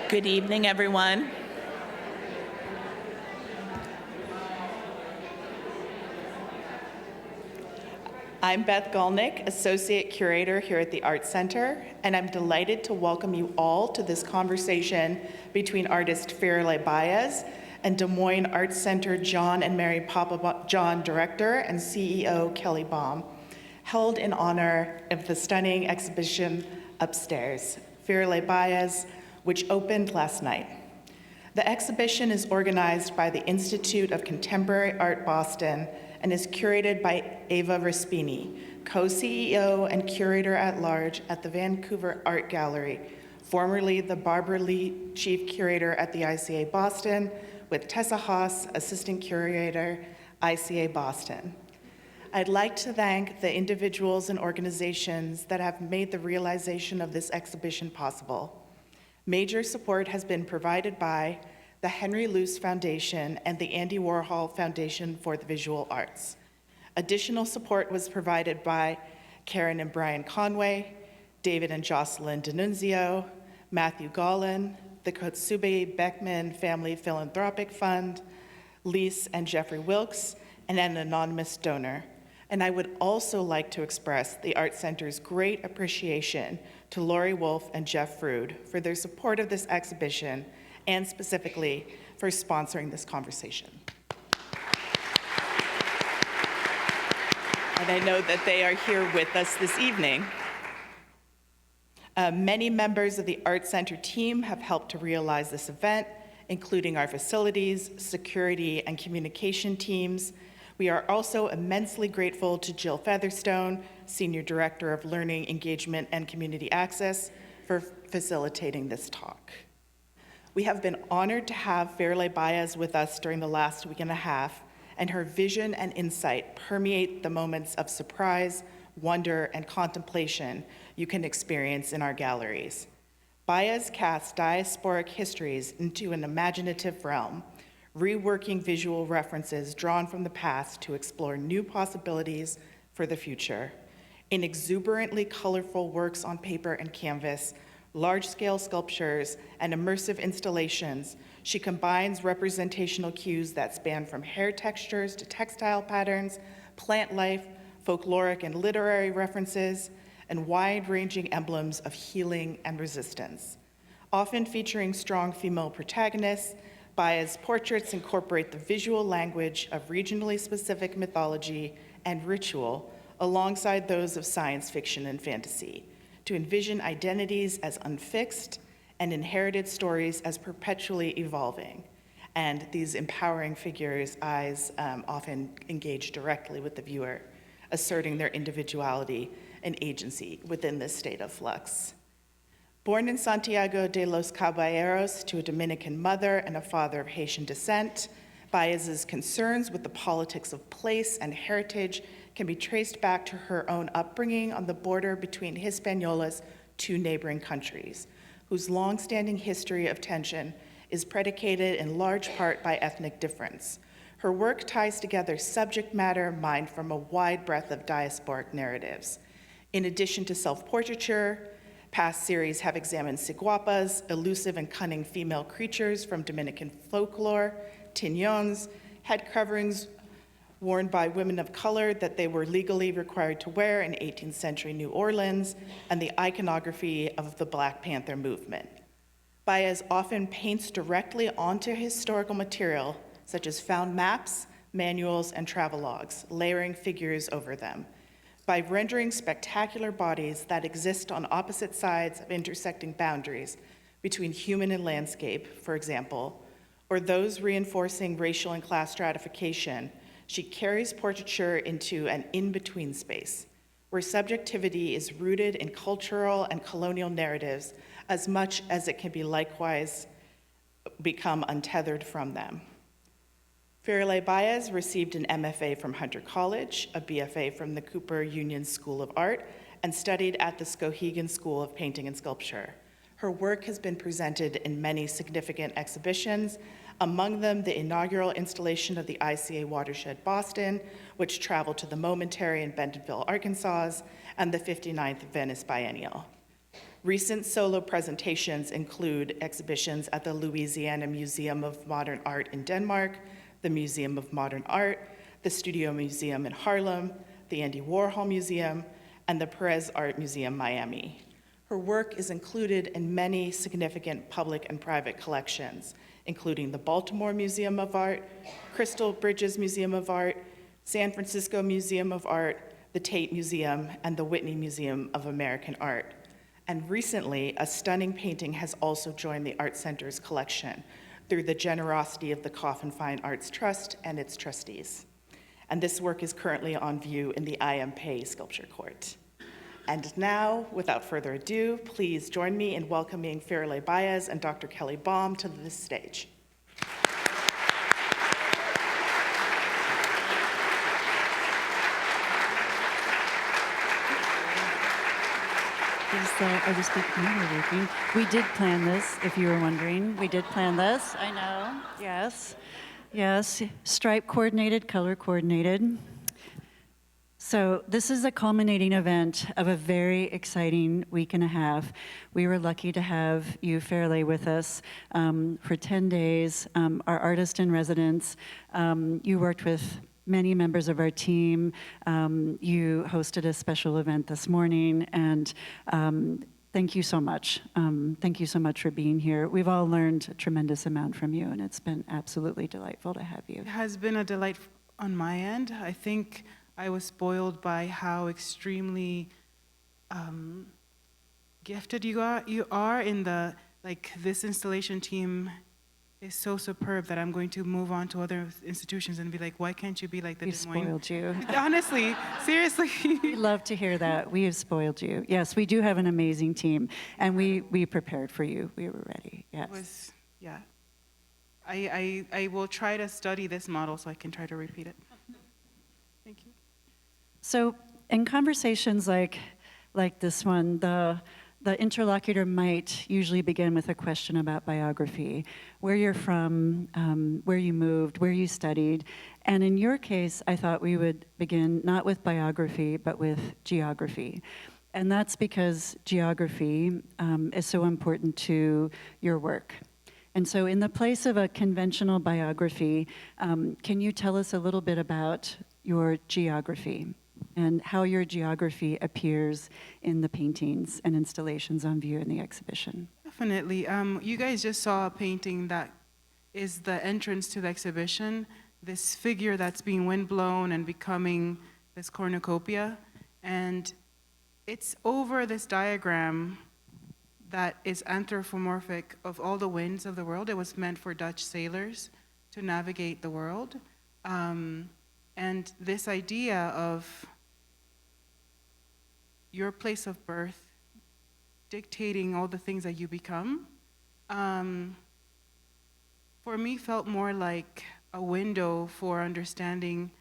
Good evening, everyone. I'm Beth Gulnick, Associate Curator here at the Art Center, and I'm delighted to welcome you all to this conversation between artist Firelei Báez and Des Moines Arts Center John and Mary Pappajohn Director and CEO Kelly Baum, held in honor of the stunning exhibition upstairs, Firelei Báez, which opened last night. The exhibition is organized by the Institute of Contemporary Art Boston and is curated by Ava Rispini, co-CEO and curator-at-large at the Vancouver Art Gallery, formerly the Barbara Lee Chief Curator at the ICA Boston, with Tessa Haas, Assistant Curator, ICA Boston. I'd like to thank the individuals and organizations that have made the realization of this exhibition possible. Major support has been provided by the Henry Luce Foundation and the Andy Warhol Foundation for the Visual Arts. Additional support was provided by Karen and Brian Conway, David and Jocelyn D'Annunzio, Matthew Gollin, the Kotsube Beckman Family Philanthropic Fund, Lise and Jeffrey Wilkes, and an anonymous donor. And I would also like to express the Art Center's great appreciation to Lori Wolf and Jeff Frood for their support of this exhibition and specifically for sponsoring this conversation. And I know that they are here with us this evening. Many members of the Art Center team have helped to realize this event, including our facilities, security, and communication teams. We are also immensely grateful to Jill Featherstone, Senior Director of Learning, Engagement, and Community Access, for facilitating this talk. We have been honored to have Firelei Báez with us during the last week and a half, and her vision and insight permeate the moments of surprise, wonder, and contemplation you can experience in our galleries. Báez casts diasporic histories into an imaginative realm, reworking visual references drawn from the past to explore new possibilities for the future. In exuberantly colorful works on paper and canvas, large-scale sculptures, and immersive installations, she combines representational cues that span from hair textures to textile patterns, plant life, folkloric and literary references, and wide-ranging emblems of healing and resistance. Often featuring strong female protagonists, Báez's portraits incorporate the visual language of regionally specific mythology and ritual alongside those of science fiction and fantasy, to envision identities as unfixed and inherited stories as perpetually evolving. And these empowering figures' eyes often engage directly with the viewer, asserting their individuality and agency within this state of flux. Born in Santiago de los Caballeros to a Dominican mother and a father of Haitian descent, Báez's concerns with the politics of place and heritage can be traced back to her own upbringing on the border between Hispaniola's two neighboring countries, whose long-standing history of tension is predicated in large part by ethnic difference. Her work ties together subject matter mined from a wide breadth of diasporic narratives. In addition to self-portraiture, past series have examined ciguapas, elusive and cunning female creatures from Dominican folklore, tiñones, head coverings worn by women of color that they were legally required to wear in 18th century New Orleans, and the iconography of the Black Panther movement. Báez often paints directly onto historical material, such as found maps, manuals, and travelogues, layering figures over them. By rendering spectacular bodies that exist on opposite sides of intersecting boundaries between human and landscape, for example, or those reinforcing racial and class stratification, she carries portraiture into an in-between space, where subjectivity is rooted in cultural and colonial narratives as much as it can be likewise become untethered from them. Firelei Báez received an MFA from Hunter College, a BFA from the Cooper Union School of Art, and studied at the Skowhegan School of Painting and Sculpture. Her work has been presented in many significant exhibitions, among them the inaugural installation of the ICA Watershed Boston, which traveled to the Momentary in Bentonville, Arkansas, and the 59th Venice Biennial. Recent solo presentations include exhibitions at the Louisiana Museum of Modern Art in Denmark, the Museum of Modern Art, the Studio Museum in Harlem, the Andy Warhol Museum, and the Perez Art Museum, Miami. Her work is included in many significant public and private collections, including the Baltimore Museum of Art, Crystal Bridges Museum of Art, San Francisco Museum of Art, the Tate Museum, and the Whitney Museum of American Art. And recently, a stunning painting has also joined the Art Center's collection through the generosity of the Coffin Fine Arts Trust and its trustees. And this work is currently on view in the I. M. Pei Sculpture Court. And now, without further ado, please join me in welcoming Firelei Báez and Dr. Kelly Baum to this stage. I just keep working. We did plan this, if you were wondering. We did plan this, I know, yes. Yes, stripe coordinated, color coordinated. So this is a culminating event of a very exciting week and a half. We were lucky to have you, Firelei, with us for 10 days, our artist in residence. You worked with many members of our team. You hosted a special event this morning, and thank you so much. Thank you so much for being here. We've all learned a tremendous amount from you, and it's been absolutely delightful to have you. It has been a delight on my end. I think I was spoiled by how extremely gifted you are in the, this installation team is so superb that I'm going to move on to other institutions and be like, why can't you be like the Des Moines? We spoiled you. Honestly, seriously. We love to hear that. We have spoiled you. Yes, we do have an amazing team, and we prepared for you. We were ready, yes. Yeah. I will try to study this model so I can try to repeat it. Thank you. So in conversations like this one, the interlocutor might usually begin with a question about biography, where you're from, where you moved, where you studied. And in your case, I thought we would begin not with biography, but with geography. And that's because geography is so important to your work. And so in the place of a conventional biography, can you tell us a little bit about your geography and how your geography appears in the paintings and installations on view in the exhibition? Definitely. You guys just saw a painting that is the entrance to the exhibition, this figure that's being windblown and becoming this cornucopia. And it's over this diagram that is anthropomorphic of all the winds of the world. It was meant for Dutch sailors to navigate the world. And this idea of your place of birth dictating all the things that you become, for me felt more like a window for understanding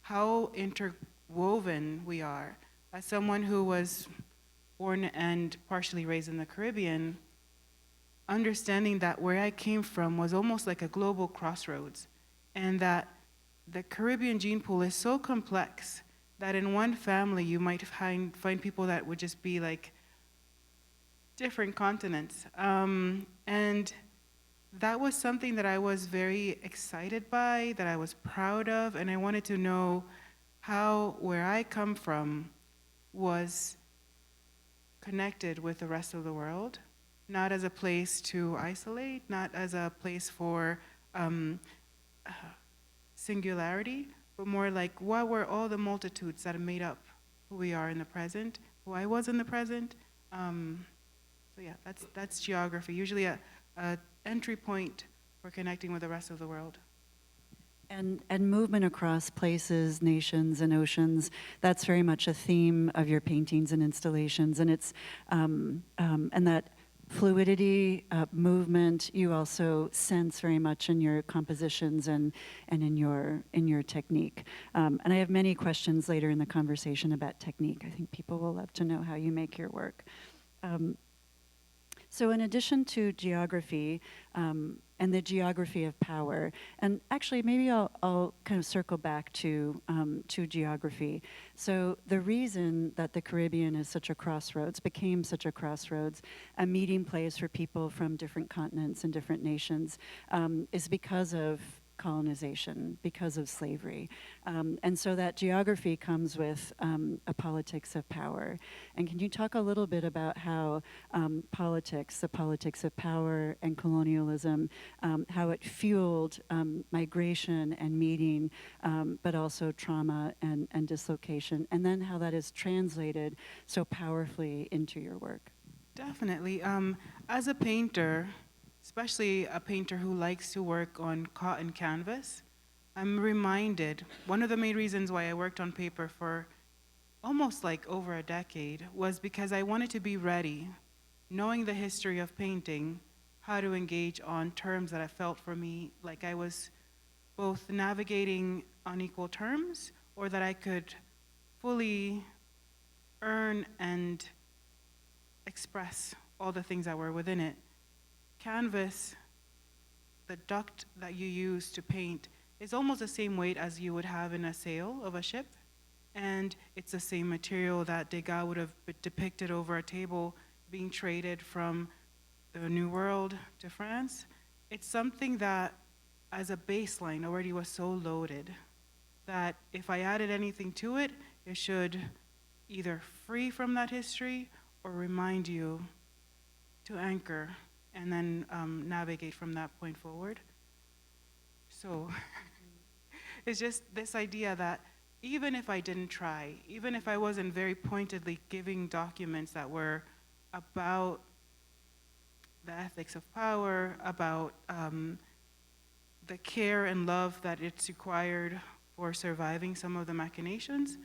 how interwoven we are. As someone who was born and partially raised in the Caribbean, understanding that where I came from was almost like a global crossroads, and that the Caribbean gene pool is so complex that in one family you might find people that would just be like different continents. And that was something that I was very excited by, that I was proud of, and I wanted to know how where I come from was connected with the rest of the world, not as a place to isolate, not as a place for singularity, but more like what were all the multitudes that made up who we are in the present, who I was in the present. So yeah, that's geography, usually a entry point for connecting with the rest of the world. And movement across places, nations, and oceans, that's very much a theme of your paintings and installations, and it's and that fluidity, movement, you also sense very much in your compositions and in your technique. And I have many questions later in the conversation about technique. I think people will love to know how you make your work. So in addition to geography, and and the geography of power. And actually, maybe I'll kind of circle back to geography. So the reason that the Caribbean is such a crossroads, became such a crossroads, a meeting place for people from different continents and different nations, is because of colonization, because of slavery. And so that geography comes with a politics of power. And can you talk a little bit about how politics, the politics of power and colonialism, how it fueled migration and meeting, but also trauma and dislocation, and then how that is translated so powerfully into your work? Definitely. As a painter, especially a painter who likes to work on cotton canvas, I'm reminded, one of the main reasons why I worked on paper for almost like over a decade was because I wanted to be ready, knowing the history of painting, how to engage on terms that I felt for me like I was both navigating on equal terms, or that I could fully earn and express all the things that were within it. Canvas, the duct that you use to paint, is almost the same weight as you would have in a sail of a ship, and it's the same material that Degas would have depicted over a table being traded from the New World to France. It's something that, as a baseline, already was so loaded that if I added anything to it, it should either free from that history or remind you to anchor and then navigate from that point forward. So it's just this idea that even if I didn't try, even if I wasn't very pointedly giving documents that were about the ethics of power, about the care and love that it's required for surviving some of the machinations,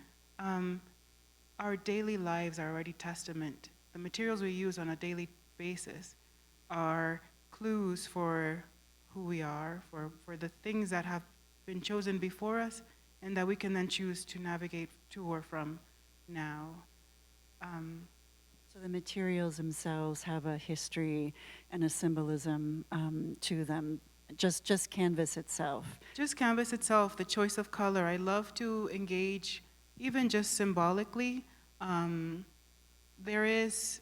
our daily lives are already testament. The materials we use on a daily basis are clues for who we are, for the things that have been chosen before us, and that we can then choose to navigate to or from now. So the materials themselves have a history and a symbolism to them, just canvas itself. Just canvas itself, the choice of color. I love to engage, even just symbolically. There is,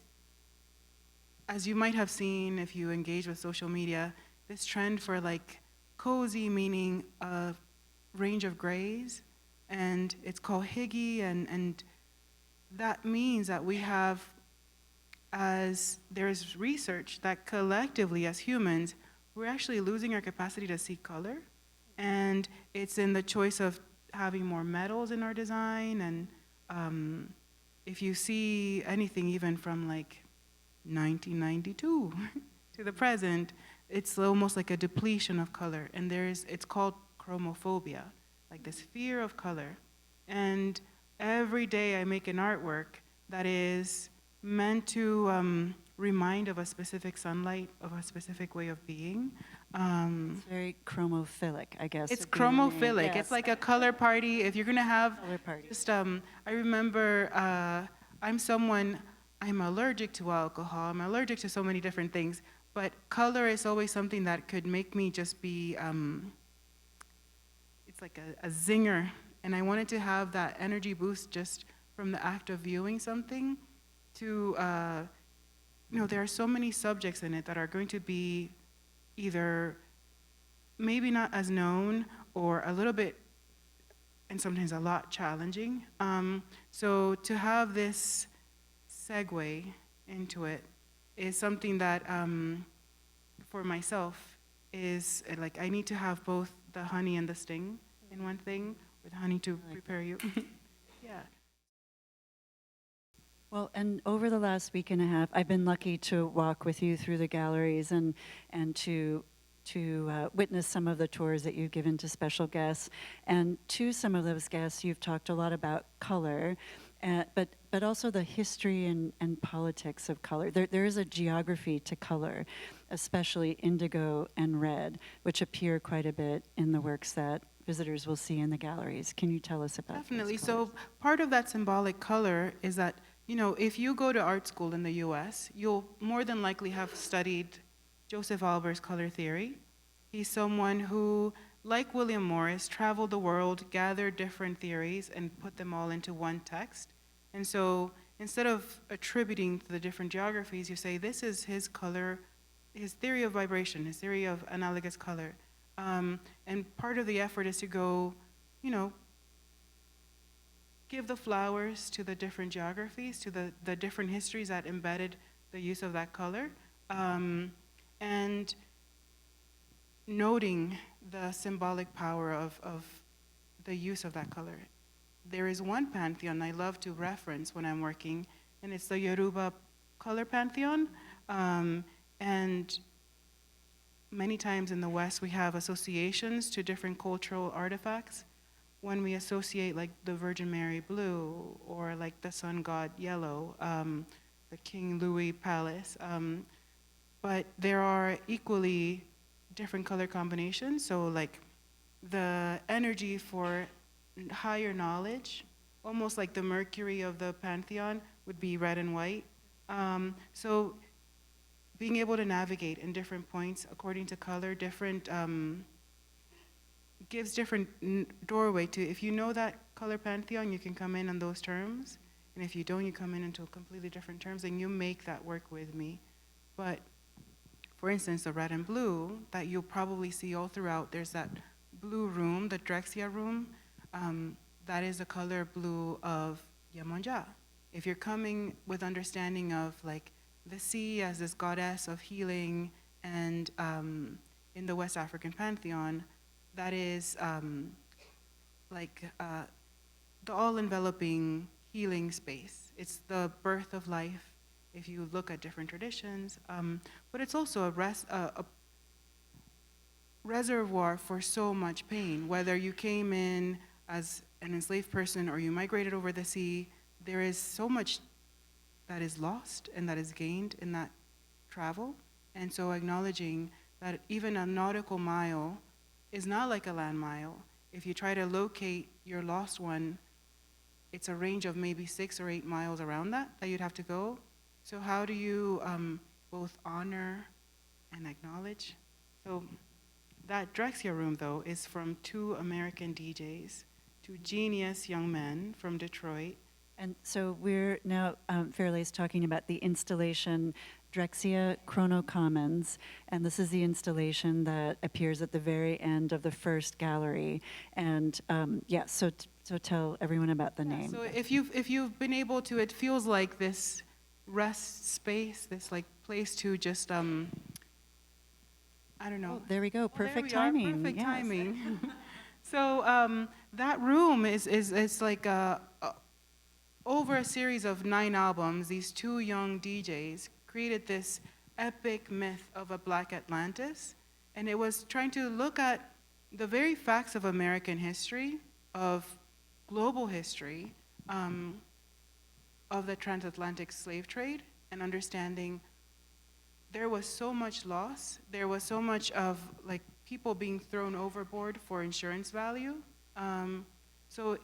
as you might have seen if you engage with social media, this trend for like cozy, meaning a range of grays, and it's called hygge, and that means that we have, as there's research that collectively as humans, we're actually losing our capacity to see color, and it's in the choice of having more metals in our design, and if you see anything even from like 1992 to the present, it's almost like a depletion of color, and it's called chromophobia, like this fear of color. And every day I make an artwork that is meant to remind of a specific sunlight, of a specific way of being. It's very chromophilic, I guess. It's would be the name. chromophilic. Yes. It's like a color party. If you're gonna have Color party. just, I remember I'm allergic to alcohol. I'm allergic to so many different things, but color is always something that could make me just be, it's like a zinger. And I wanted to have that energy boost just from the act of viewing something to, there are so many subjects in it that are going to be either maybe not as known or a little bit, and sometimes a lot challenging. So to have this segue into it is something that, for myself, is like I need to have both the honey and the sting in one thing, with honey to prepare you. Yeah. Well, and over the last week and a half, I've been lucky to walk with you through the galleries and to witness some of the tours that you've given to special guests. And to some of those guests, you've talked a lot about color, but also the history and politics of color. There is a geography to color, especially indigo and red, which appear quite a bit in the works that visitors will see in the galleries. Can you tell us about Definitely. those colors? So part of that symbolic color is that, if you go to art school in the US, you'll more than likely have studied Joseph Albers' color theory. He's someone who, like William Morris, traveled the world, gathered different theories, and put them all into one text. And so instead of attributing to the different geographies, you say, this is his color, his theory of vibration, his theory of analogous color. And part of the effort is to go, you know, give the flowers to the different geographies, to the different histories that embedded the use of that color, and noting the symbolic power of the use of that color. There is one pantheon I love to reference when I'm working, and it's the Yoruba color pantheon. And many times in the West, we have associations to different cultural artifacts. When we associate like the Virgin Mary blue, or like the sun god yellow, the King Louis Palace. But there are equally different color combinations. So like the energy for higher knowledge, almost like the Mercury of the pantheon, would be red and white. So being able to navigate in different points according to color, different gives different doorway to, if you know that color pantheon, you can come in on those terms. And if you don't, you come in into completely different terms, and you make that work with me. But for instance, the red and blue that you'll probably see all throughout, there's that blue room, the Drexia room, that is the color blue of Yemonja. If you're coming with understanding of like the sea as this goddess of healing, and in the West African pantheon, that is the all-enveloping healing space. It's the birth of life, if you look at different traditions, but it's also a reservoir for so much pain. Whether you came in as an enslaved person or you migrated over the sea, there is so much that is lost and that is gained in that travel. And so acknowledging that even a nautical mile is not like a land mile. If you try to locate your lost one, it's a range of maybe 6 or 8 miles around that you'd have to go. So how do you both honor and acknowledge? So that Drexia room, though, is from 2 American DJs, 2 genius young men from Detroit. And so we're now, Firlei's talking about the installation Drexia Chrono Commons, and this is the installation that appears at the very end of the first gallery. And so tell everyone about the name. So if you've been able to, it feels like this rest space, this like place to just I don't know. Oh, there we go. Perfect there we timing. are. Perfect Yes. timing. So that room is like over a series of 9 albums, these 2 young DJs created this epic myth of a Black Atlantis. And it was trying to look at the very facts of American history, of global history, of the transatlantic slave trade, and understanding there was so much loss, there was so much of like people being thrown overboard for insurance value. So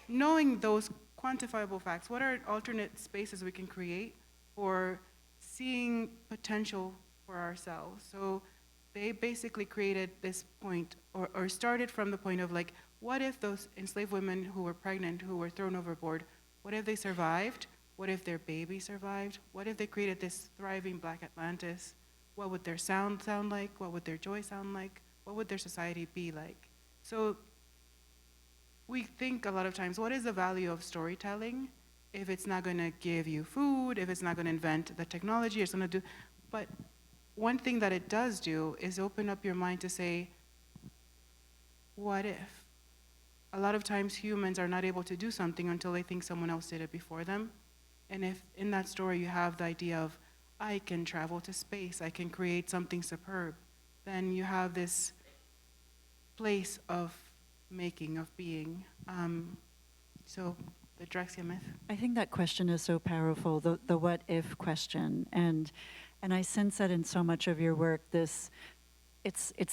knowing those quantifiable facts, what are alternate spaces we can create for seeing potential for ourselves? So they basically created this point, or started from the point of like, what if those enslaved women who were pregnant, who were thrown overboard, what if they survived? What if their baby survived? What if they created this thriving Black Atlantis? What would their sound like? What would their joy sound like? What would their society be like? So we think a lot of times, what is the value of storytelling if it's not going to give you food, if it's not going to invent the technology, it's going to do, but one thing that it does do is open up your mind to say, what if? A lot of times humans are not able to do something until they think someone else did it before them. And if in that story you have the idea of, I can travel to space, I can create something superb, then you have this place of making, of being. So the Drexia myth. I think that question is so powerful, the what if question. And I sense that in so much of your work, it's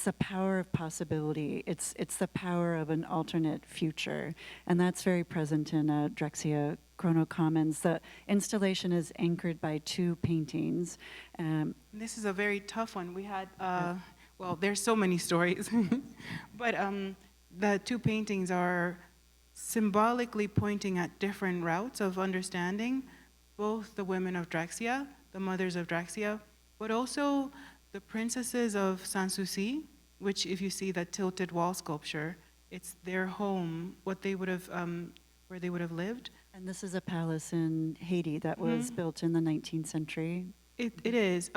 the power of possibility. It's the power of an alternate future. And that's very present in Drexia Chrono Commons. The installation is anchored by 2 paintings. This is a very tough one. We had, well, there's so many stories, but the two paintings are symbolically pointing at different routes of understanding both the women of Drexia, the mothers of Drexia, but also the princesses of Sanssouci, which if you see that tilted wall sculpture, it's their home, what they would have, where they would have lived. And this is a palace in Haiti that was built in the 19th century. It is.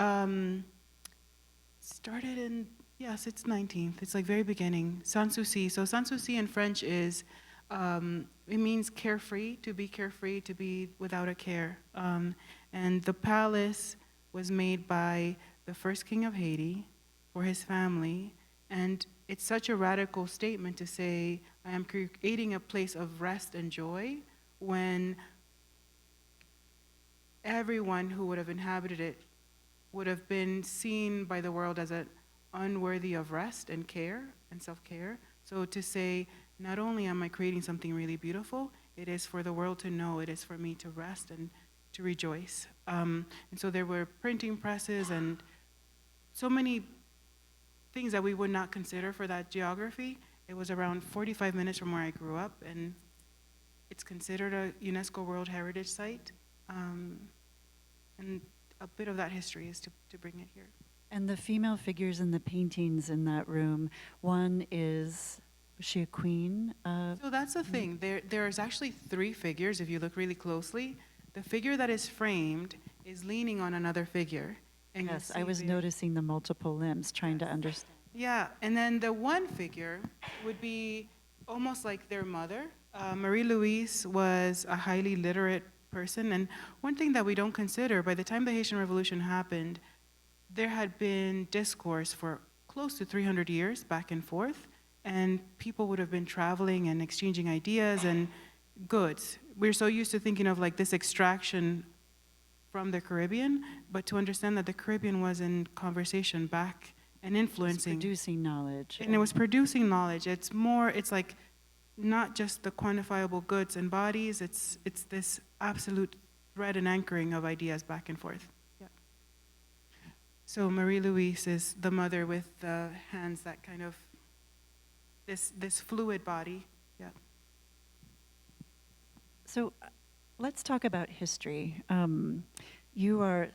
Started in, yes, it's 19th. It's like very beginning. Sanssouci. So Sanssouci in French is, it means carefree, to be without a care. And the palace was made by the first king of Haiti for his family. And it's such a radical statement to say, I am creating a place of rest and joy when everyone who would have inhabited it would have been seen by the world as unworthy of rest and care and self-care. So to say, not only am I creating something really beautiful, it is for the world to know, it is for me to rest and to rejoice. And so there were printing presses and so many things that we would not consider for that geography. It was around 45 minutes from where I grew up, and it's considered a UNESCO World Heritage Site. And a bit of that history is to bring it here. And the female figures in the paintings in that room, one is she a queen? So that's the thing. There's actually three figures if you look really closely. The figure that is framed is leaning on another figure. And Yes, I was noticing the multiple limbs, trying to understand. Yeah, and then the one figure would be almost like their mother. Marie-Louise was a highly literate person, and one thing that we don't consider, by the time the Haitian Revolution happened, there had been discourse for close to 300 years back and forth, and people would have been traveling and exchanging ideas and goods. We're so used to thinking of like this extraction from the Caribbean, but to understand that the Caribbean was in conversation back and influencing. It's producing knowledge. And it was producing knowledge. It's more, it's like not just the quantifiable goods and bodies, it's this absolute thread and anchoring of ideas back and forth. Yeah. So Marie-Louise is the mother with the hands that kind of, this fluid body. Yeah. So let's talk about history. You are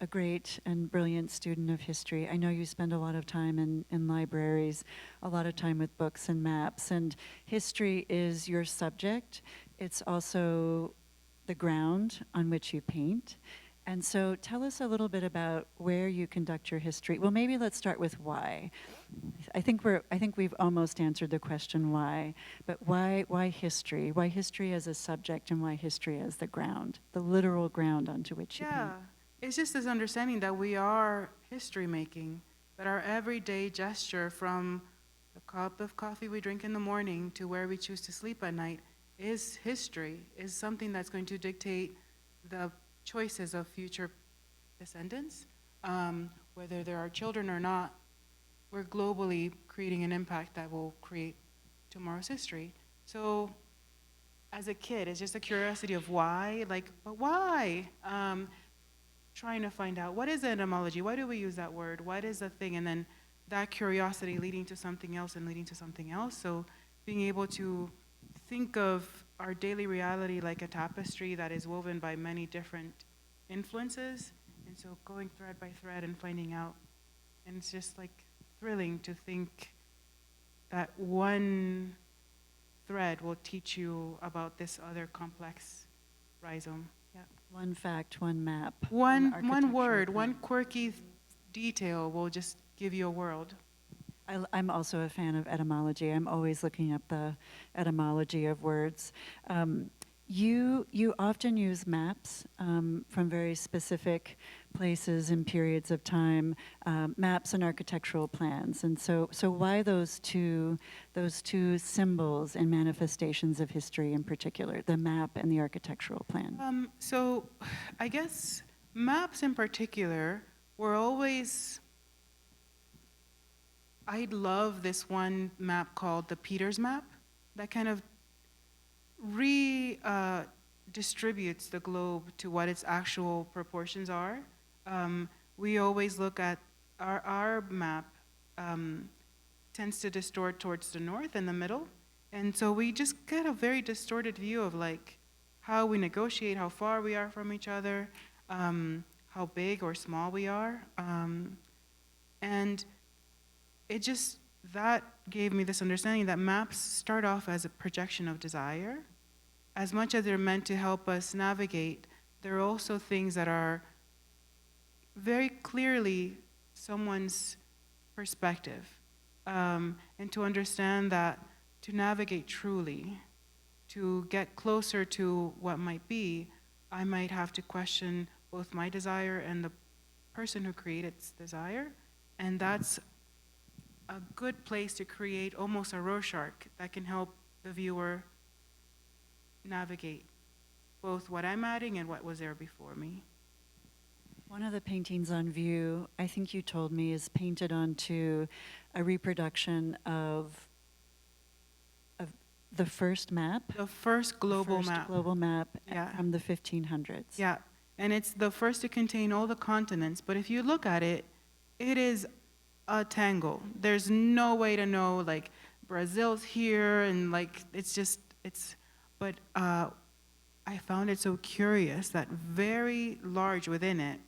a great and brilliant student of history. I know you spend a lot of time in libraries, a lot of time with books and maps, and history is your subject. It's also the ground on which you paint. And so tell us a little bit about where you conduct your history. Well, maybe let's start with why. I think we've almost answered the question why, but why history? Why history as a subject and why history as the ground, the literal ground onto which you paint? Yeah, it's just this understanding that we are history making, that our everyday gesture from the cup of coffee we drink in the morning to where we choose to sleep at night is history, is something that's going to dictate the choices of future descendants, whether there are children or not. We're globally creating an impact that will create tomorrow's history. So as a kid, it's just a curiosity of why, like, but why? Trying to find out, what is etymology? Why do we use that word? What is the thing? And then that curiosity leading to something else and leading to something else. So being able to think of our daily reality like a tapestry that is woven by many different influences. And so going thread by thread and finding out. And it's just like thrilling to think that one thread will teach you about this other complex rhizome. Yeah. One fact, one map. One architectural word, plan. one quirky detail will just give you a world. I'm also a fan of etymology. I'm always looking up the etymology of words. You often use maps from very specific places and periods of time, maps and architectural plans. And so why those two symbols and manifestations of history in particular, the map and the architectural plan? So I guess maps in particular were always, I love this one map called the Peters map that kind of distributes the globe to what its actual proportions are. We always look at our map tends to distort towards the north and the middle. And so we just get a very distorted view of like how we negotiate, how far we are from each other, how big or small we are. And it just, that gave me this understanding that maps start off as a projection of desire. As much as they're meant to help us navigate, there are also things that are very clearly someone's perspective. And to understand that to navigate truly, to get closer to what might be, I might have to question both my desire and the person who created its desire. And that's a good place to create almost a Rorschach that can help the viewer navigate both what I'm adding and what was there before me. One of the paintings on view, I think you told me, is painted onto a reproduction of the first map. The first global map. Global map Yeah. from the 1500s. Yeah, and it's the first to contain all the continents, but if you look at it, it is a tangle. There's no way to know, like, Brazil's here, and like, but I found it so curious that very large within it,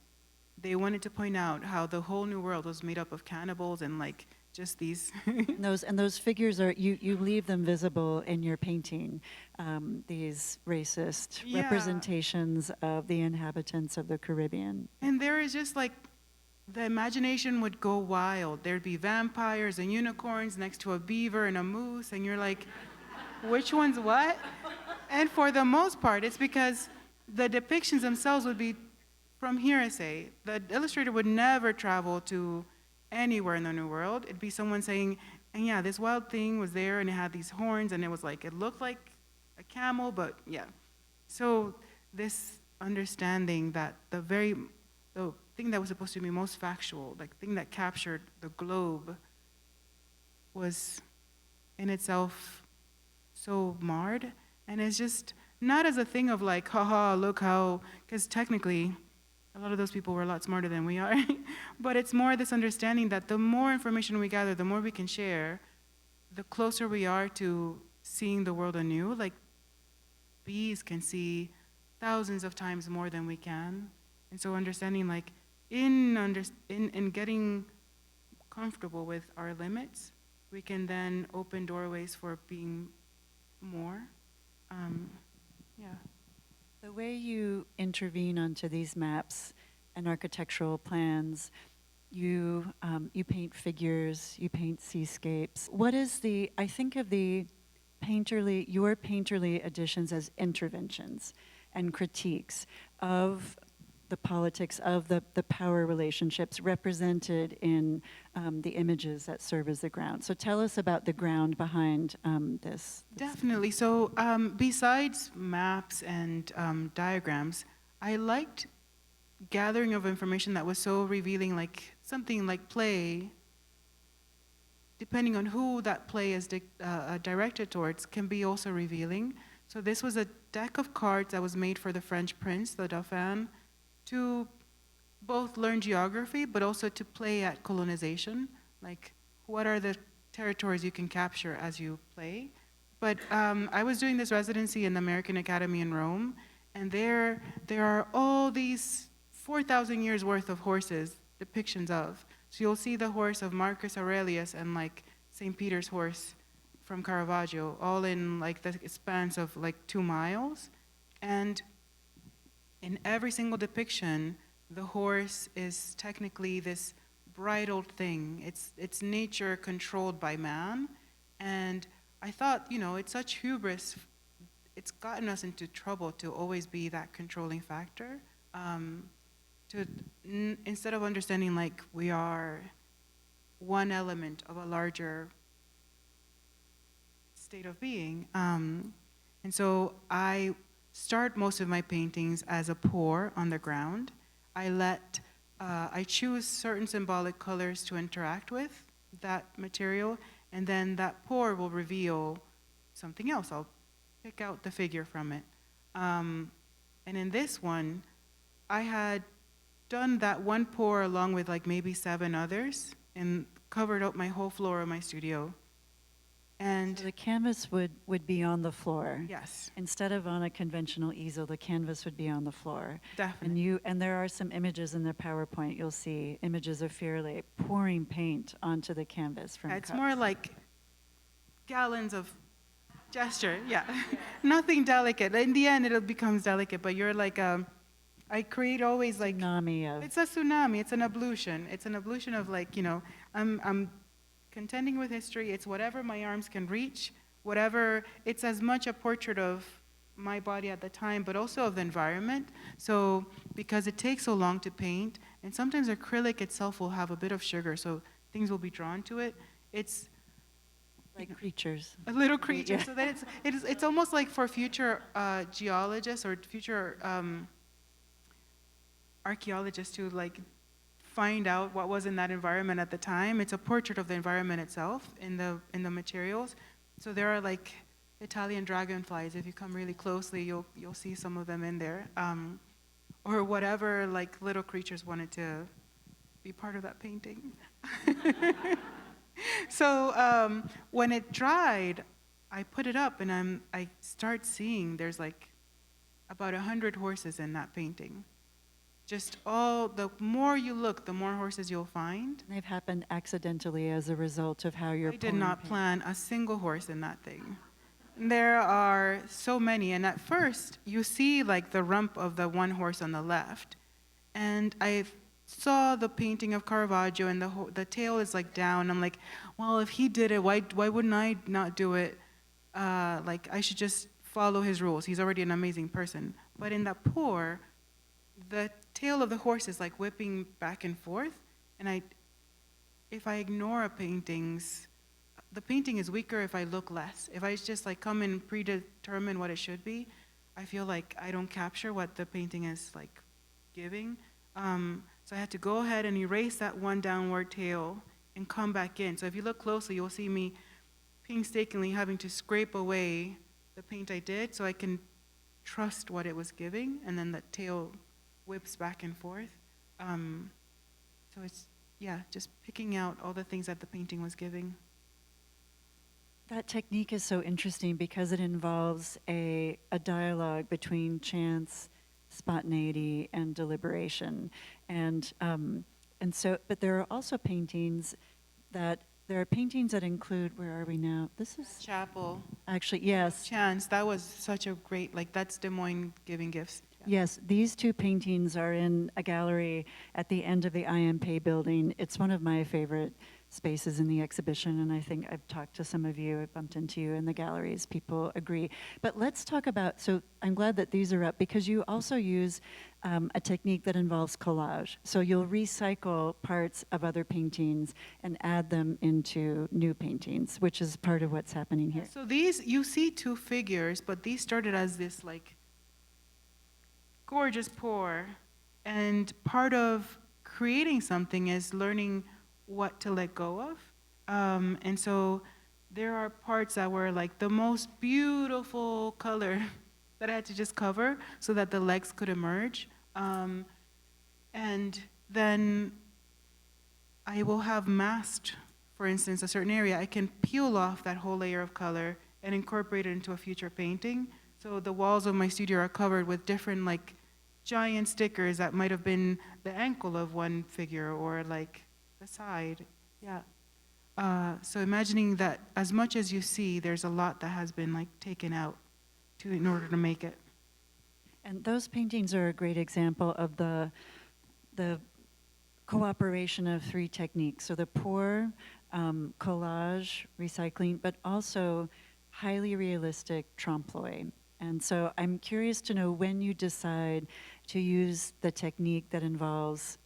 they wanted to point out how the whole New World was made up of cannibals and like just these. Those figures are, you leave them visible in your painting, these racist Yeah. representations of the inhabitants of the Caribbean. And there is just like, the imagination would go wild. There'd be vampires and unicorns next to a beaver and a moose, and you're like, which one's what? And for the most part, it's because the depictions themselves would be from hearsay. The illustrator would never travel to anywhere in the New World. It'd be someone saying, and yeah, this wild thing was there, and it had these horns, and it was like, it looked like a camel, but yeah. So this understanding that the thing that was supposed to be most factual, like thing that captured the globe, was in itself so marred. And it's just not as a thing of like, haha, look how, because technically a lot of those people were a lot smarter than we are. But it's more this understanding that the more information we gather, the more we can share, the closer we are to seeing the world anew. Like, bees can see thousands of times more than we can. And so understanding, like, in getting comfortable with our limits, we can then open doorways for being more. Yeah. The way you intervene onto these maps and architectural plans, you paint figures, you paint seascapes. What is I think of your painterly additions as interventions and critiques of the politics of the power relationships represented in the images that serve as the ground. So tell us about the ground behind this. Definitely. So besides maps and diagrams, I liked gathering of information that was so revealing, like something like play, depending on who that play is directed towards, can be also revealing. So this was a deck of cards that was made for the French prince, the Dauphin, to both learn geography, but also to play at colonization. Like, what are the territories you can capture as you play? But I was doing this residency in the American Academy in Rome, and there are all these 4,000 years worth of horses, depictions of. So you'll see the horse of Marcus Aurelius and like St. Peter's horse from Caravaggio, all in like the expanse of like 2 miles. And in every single depiction, the horse is technically this bridled thing. It's nature controlled by man. And I thought, it's such hubris. It's gotten us into trouble to always be that controlling factor. Instead of understanding like we are one element of a larger state of being. And so I start most of my paintings as a pour on the ground. I choose certain symbolic colors to interact with that material, and then that pour will reveal something else. I'll pick out the figure from it. And in this one, I had done that one pour along with like maybe 7 others and covered up my whole floor of my studio. And So the canvas would be on the floor. yes, Instead of on a conventional easel, the canvas would be on the floor. definitely. And there are some images in the PowerPoint. You'll see images of Firelei pouring paint onto the canvas from It's cups. more like gallons of gesture, yeah. Nothing delicate. In the end, it becomes delicate, but you're like, I create always like, Tsunami of it's a tsunami, it's an ablution. It's an ablution of like, I'm contending with history. It's whatever my arms can reach, whatever, it's as much a portrait of my body at the time, but also of the environment. So, because it takes so long to paint, and sometimes acrylic itself will have a bit of sugar, so things will be drawn to it. It's like creatures. a little creature. Yeah. So that it's almost like for future geologists or future archaeologists to like find out what was in that environment at the time. It's a portrait of the environment itself in the materials. So there are like Italian dragonflies. If you come really closely, you'll see some of them in there, or whatever like little creatures wanted to be part of that painting. So when it dried, I put it up and I start seeing there's like about 100 horses in that painting. Just the more you look, the more horses you'll find. They've happened accidentally as a result of how you're I did pouring not paint. plan a single horse in that thing. There are so many, and at first you see like the rump of the one horse on the left, and I saw the painting of Caravaggio, and the tail is like down. I'm like, well, if he did it, why wouldn't I not do it? Like I should just follow his rules. He's already an amazing person. But in that pour, the tail of the horse is like whipping back and forth, and if I ignore a paintings, the painting is weaker if I look less. If I just like come and predetermine what it should be, I feel like I don't capture what the painting is like giving. So I had to go ahead and erase that one downward tail and come back in. So if you look closely, you'll see me painstakingly having to scrape away the paint I did so I can trust what it was giving, and then the tail whips back and forth. So it's, yeah, just picking out all the things that the painting was giving. That technique is so interesting because it involves a dialogue between chance, spontaneity, and deliberation. And so, but there are also paintings that include, where are we now? This is Chapel, actually, yes. Chance, that was such a great, like that's Des Moines giving gifts. Yes, these two paintings are in a gallery at the end of the IMP building. It's one of my favorite spaces in the exhibition, and I think I've talked to some of you, I've bumped into you in the galleries, people agree. But let's talk about, so I'm glad that these are up, because you also use a technique that involves collage. So you'll recycle parts of other paintings and add them into new paintings, which is part of what's happening here. So these, you see two figures, but these started as this like gorgeous pour, and part of creating something is learning what to let go of. And so there are parts that were like the most beautiful color that I had to just cover so that the legs could emerge. And then I will have masked, for instance, a certain area. I can peel off that whole layer of color and incorporate it into a future painting. So the walls of my studio are covered with different like giant stickers that might have been the ankle of one figure or like the side, yeah. So imagining that as much as you see, there's a lot that has been like taken out in order to make it. And those paintings are a great example of the cooperation of three techniques. So the pour, collage, recycling, but also highly realistic trompe-l'oeil. And so I'm curious to know when you decide to use the technique that involves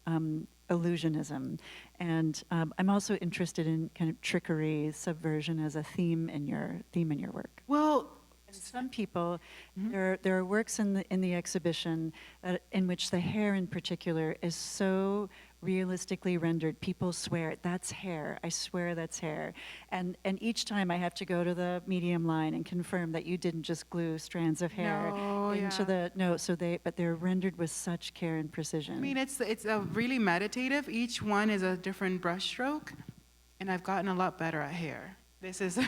illusionism. And I'm also interested in kind of trickery, subversion as a theme in your work. Well, And some people, there are works in the exhibition in which the hair in particular is so realistically rendered. People swear, that's hair. I swear that's hair. And each time I have to go to the medium line and confirm that you didn't just glue strands of hair. no, into yeah. the, no, so but they're rendered with such care and precision. I mean, it's a really meditative. Each one is a different brush stroke, and I've gotten a lot better at hair. This is,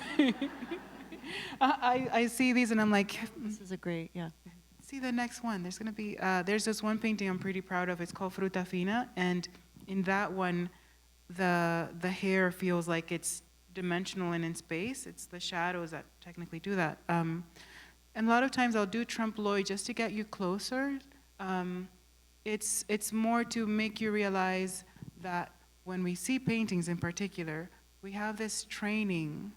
I see these and I'm like, This is a great, yeah. see the next one. There's gonna be, there's this one painting I'm pretty proud of. It's called Fruta Fina, and in that one, the hair feels like it's dimensional and in space. It's the shadows that technically do that. And a lot of times I'll do trompe l'oeil just to get you closer. It's more to make you realize that when we see paintings in particular, we have this training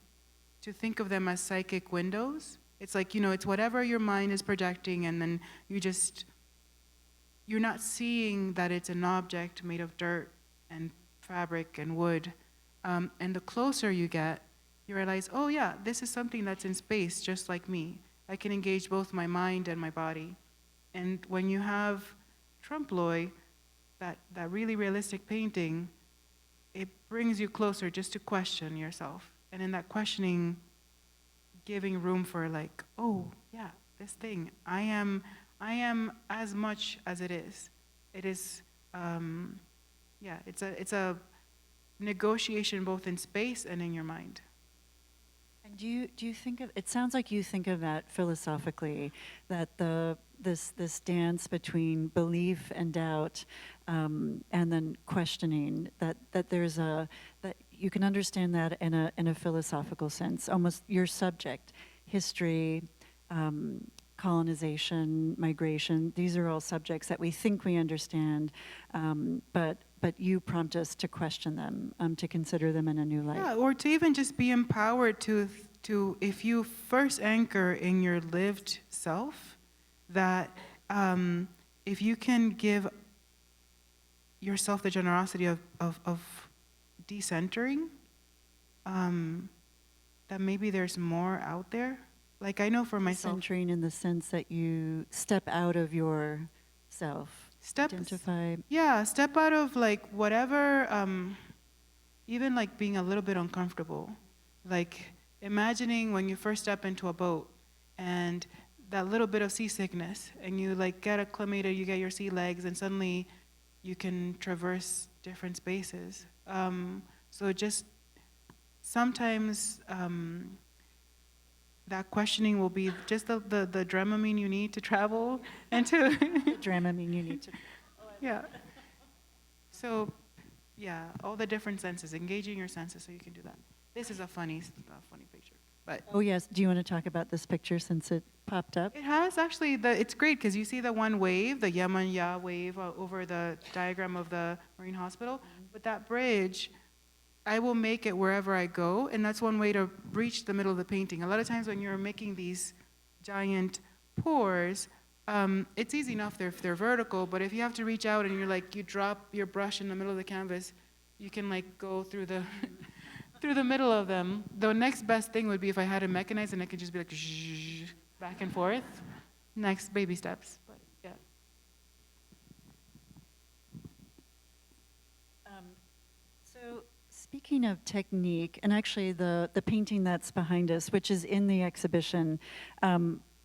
to think of them as psychic windows. It's like, you know, it's whatever your mind is projecting, and then you're not seeing that it's an object made of dirt and fabric and wood. And the closer you get, you realize, oh yeah, this is something that's in space just like me. I can engage both my mind and my body. And when you have trompe l'oeil, that really realistic painting, it brings you closer just to question yourself. And in that questioning, giving room for like, oh yeah, this thing, I am as much as it is. It is, yeah, it's a negotiation both in space and in your mind. And do you think of, it sounds like you think of that philosophically, that this dance between belief and doubt, and then questioning, that there's that you can understand that in a philosophical sense, almost your subject, history, colonization, migration, these are all subjects that we think we understand, but you prompt us to question them, to consider them in a new light. Yeah, or to even just be empowered to if you first anchor in your lived self, that if you can give yourself the generosity of decentering, that maybe there's more out there. Like I know for myself. Centering in the sense that you step out of yourself. Identify. Yeah, step out of like whatever, even like being a little bit uncomfortable. Like imagining when you first step into a boat and that little bit of seasickness, and you like get acclimated, you get your sea legs, and suddenly you can traverse different spaces. So just sometimes that questioning will be just the Dramamine you need to travel and to The Dramamine you need to. yeah. So, yeah, all the different senses, engaging your senses so you can do that. This is a funny picture. But Oh yes, do you want to talk about this picture since it popped up? it has actually, it's great because you see the one wave, the Yaman-Ya wave over the diagram of the Marine Hospital. But that bridge, I will make it wherever I go, and that's one way to reach the middle of the painting. A lot of times when you're making these giant pores, it's easy enough if they're vertical, but if you have to reach out and you're like, you drop your brush in the middle of the canvas, you can like go through the through the middle of them. The next best thing would be if I had it mechanized and I could just be like back and forth. Next baby steps, but yeah. So speaking of technique, and actually the painting that's behind us, which is in the exhibition,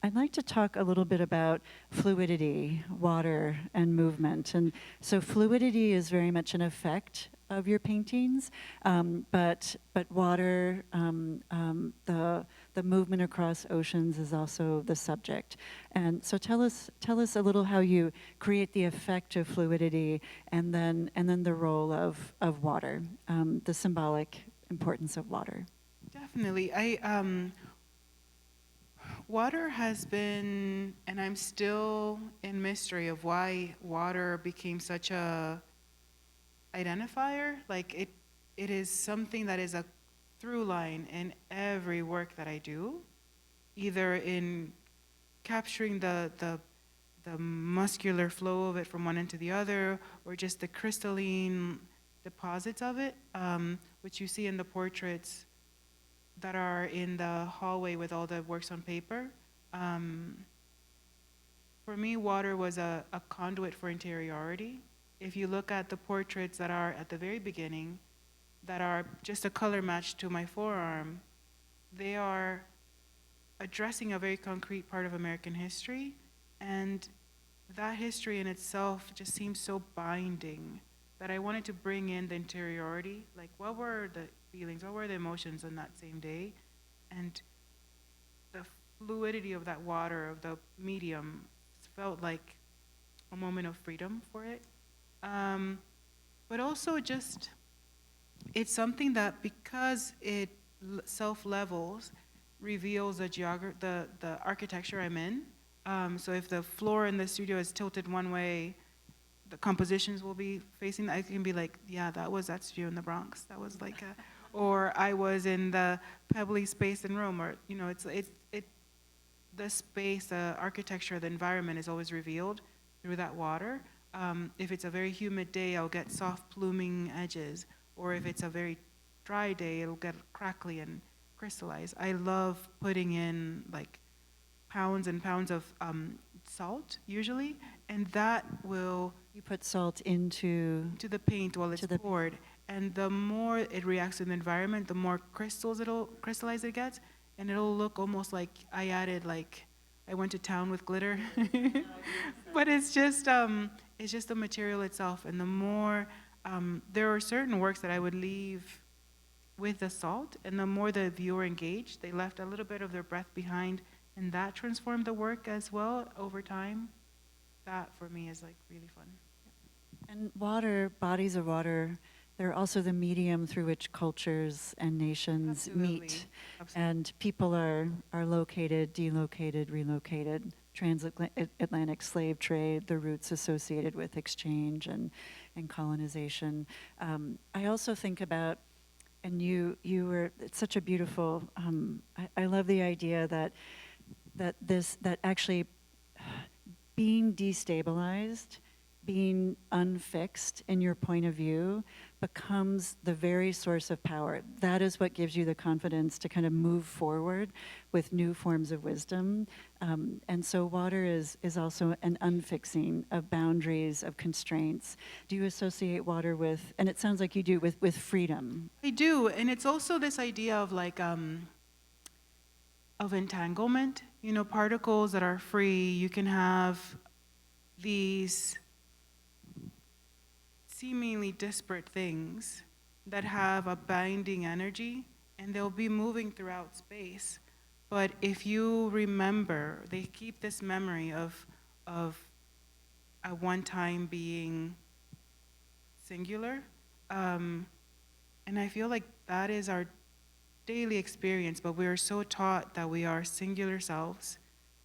I'd like to talk a little bit about fluidity, water, and movement. And so fluidity is very much an effect of your paintings, but water, the movement across oceans is also the subject. And so tell us a little how you create the effect of fluidity, and then the role of water, the symbolic importance of water. Definitely. Water has been, and I'm still in mystery of why water became such a identifier. Like it is something that is a through line in every work that I do, either in capturing the muscular flow of it from one end to the other, or just the crystalline deposits of it, which you see in the portraits that are in the hallway with all the works on paper. For me, water was a conduit for interiority. If you look at the portraits that are at the very beginning, that are just a color match to my forearm, they are addressing a very concrete part of American history, And that history in itself just seems so binding that I wanted to bring in the interiority, like what were the feelings, what were the emotions on that same day, and the fluidity of that water, of the medium, felt like a moment of freedom for it. But also just, it's something that because it self-levels, reveals the architecture I'm in. So if the floor in the studio is tilted one way, the compositions will be facing, I can be like, yeah, that studio in the Bronx. That was like a, or I was in the pebbly space in Rome, or, you know, the space, the architecture, the environment is always revealed through that water. If it's a very humid day, I'll get soft pluming edges, or if it's a very dry day, it'll get crackly and crystallized. I love putting in like pounds and pounds of salt, usually, and that will... You put salt into the paint while it's poured, and the more it reacts to the environment, the more crystallized it gets, and it'll look almost like I added, like I went to town with glitter. But it's just the material itself, and the more there are certain works that I would leave with the salt, and the more the viewer engaged, they left a little bit of their breath behind, and that transformed the work as well over time. That for me is like really fun. And water, bodies of water, they're also the medium through which cultures and nations meet. Absolutely. And people are located, delocated, relocated, transatlantic slave trade, the roots associated with exchange and colonization. I also think about, and you were, it's such a beautiful, I love the idea that actually being destabilized, being unfixed in your point of view becomes the very source of power. That is what gives you the confidence to kind of move forward with new forms of wisdom. And so water is also an unfixing of boundaries, of constraints. Do you associate water with, and it sounds like you do, with freedom? I do, and it's also this idea of like, of entanglement, you know, particles that are free. You can have these seemingly disparate things that have a binding energy, and they'll be moving throughout space. But if you remember, they keep this memory of at one time being singular. And I feel like that is our daily experience, but we are so taught that we are singular selves,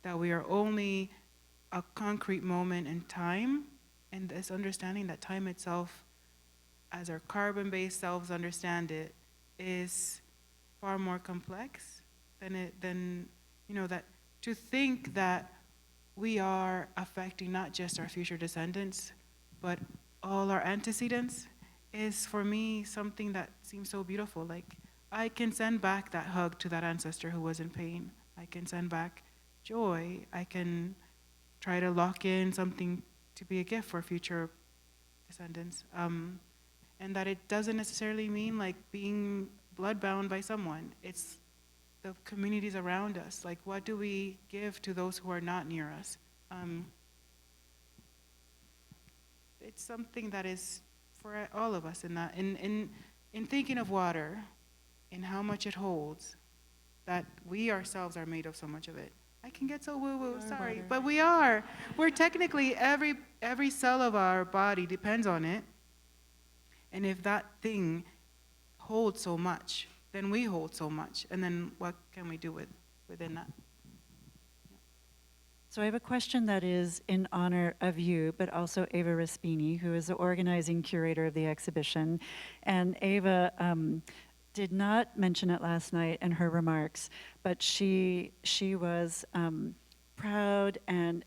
that we are only a concrete moment in time, and this understanding that time itself, as our carbon-based selves understand it, is far more complex than you know, that to think that we are affecting not just our future descendants, but all our antecedents is, for me, something that seems so beautiful. Like, I can send back that hug to that ancestor who was in pain. I can send back joy. I can try to lock in something to be a gift for future descendants. And that it doesn't necessarily mean like being bloodbound by someone. It's the communities around us. Like, what do we give to those who are not near us? It's something that is for all of us in that, in thinking of water, in how much it holds, that we ourselves are made of so much of it. I can get so woo-woo, sorry, water. but we are. We're technically, every cell of our body depends on it. And if that thing holds so much, then we hold so much. And then what can we do within that? So I have a question that is in honor of you, but also Ava Raspini, who is the organizing curator of the exhibition. And Ava did not mention it last night in her remarks, but she was proud and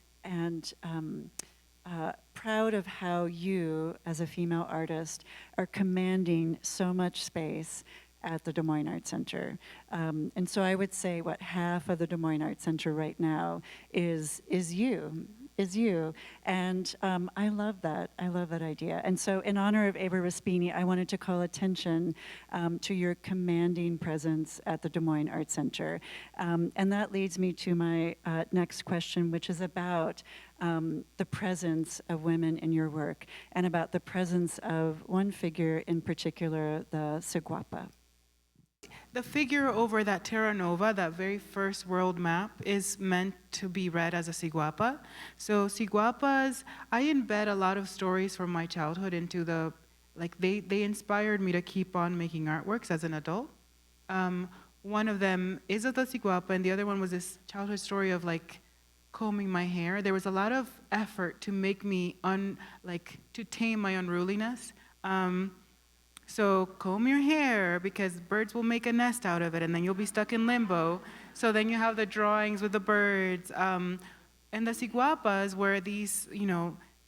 proud of how you, as a female artist, are commanding so much space at the Des Moines Art Center. And so I would say half of the Des Moines Art Center right now is you. is you. And I love that. I love that idea. And so in honor of Ava Raspini, I wanted to call attention to your commanding presence at the Des Moines Art Center. And that leads me to my next question, which is about the presence of women in your work and about the presence of one figure in particular, the Siguapa. The figure over that Terra Nova, that very first world map, is meant to be read as a Siguapa. So Siguapas, I embed a lot of stories from my childhood into the, like they inspired me to keep on making artworks as an adult. One of them is of the Siguapa, and the other one was this childhood story of like combing my hair. There was a lot of effort to make me to tame my unruliness. So comb your hair because birds will make a nest out of it and then you'll be stuck in limbo. So then you have the drawings with the birds. And the Siguapas were these,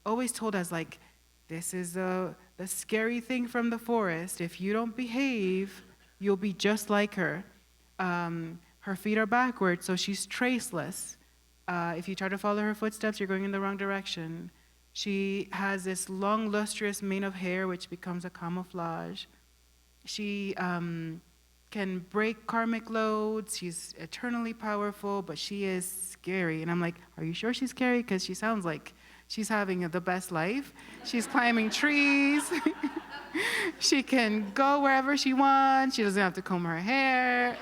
always told us like, this is the scary thing from the forest. If you don't behave, you'll be just like her. Her feet are backwards, so she's traceless. If you try to follow her footsteps, you're going in the wrong direction. She has this long, lustrous mane of hair, which becomes a camouflage. She can break karmic loads. She's eternally powerful, but she is scary. And I'm like, are you sure she's scary? Because she sounds like she's having the best life. She's climbing trees. She can go wherever she wants. She doesn't have to comb her hair.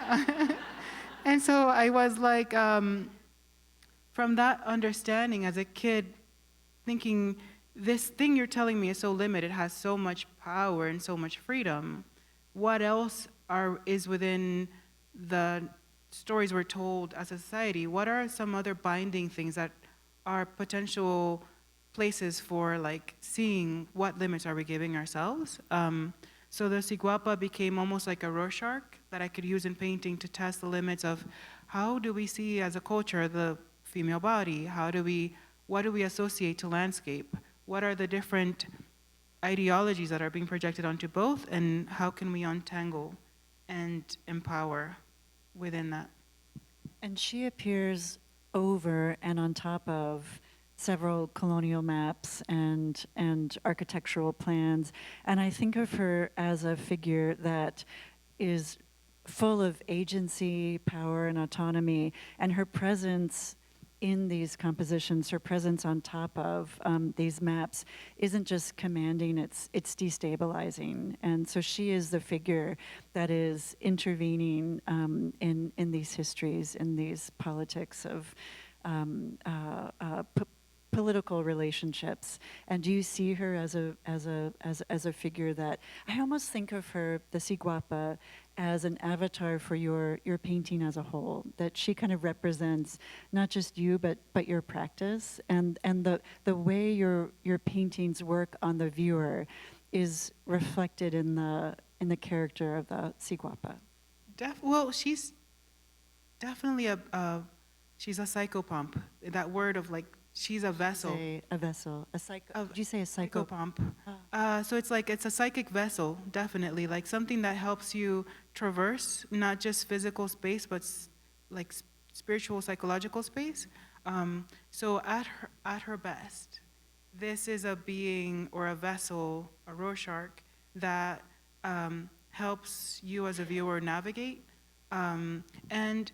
And so I was like, from that understanding as a kid, thinking, this thing you're telling me is so limited, has so much power and so much freedom. What else is within the stories we're told as a society? What are some other binding things that are potential places for like seeing what limits are we giving ourselves? So the Siguapa became almost like a Rorschach that I could use in painting to test the limits of how do we see as a culture the female body? What do we associate to landscape? What are the different ideologies that are being projected onto both, and how can we untangle and empower within that? And she appears over and on top of several colonial maps and architectural plans. And I think of her as a figure that is full of agency, power, and autonomy, and her presence in these compositions, her presence on top of these maps isn't just commanding, it's destabilizing. And so she is the figure that is intervening in these histories, in these politics of political relationships. And do you see her as a figure that, I almost think of her, the Siguapa, as an avatar for your painting as a whole, that she kind of represents not just you, but your practice, and the way your paintings work on the viewer is reflected in the character of the Siguapa. Well, she's definitely she's a psychopomp. That word of like, she's a vessel. A vessel. Did you say a Psychopomp. So it's a psychic vessel, definitely, like something that helps you traverse not just physical space, but like spiritual, psychological space. So at her best, this is a being or a vessel, a Rorschach, that helps you as a viewer navigate. And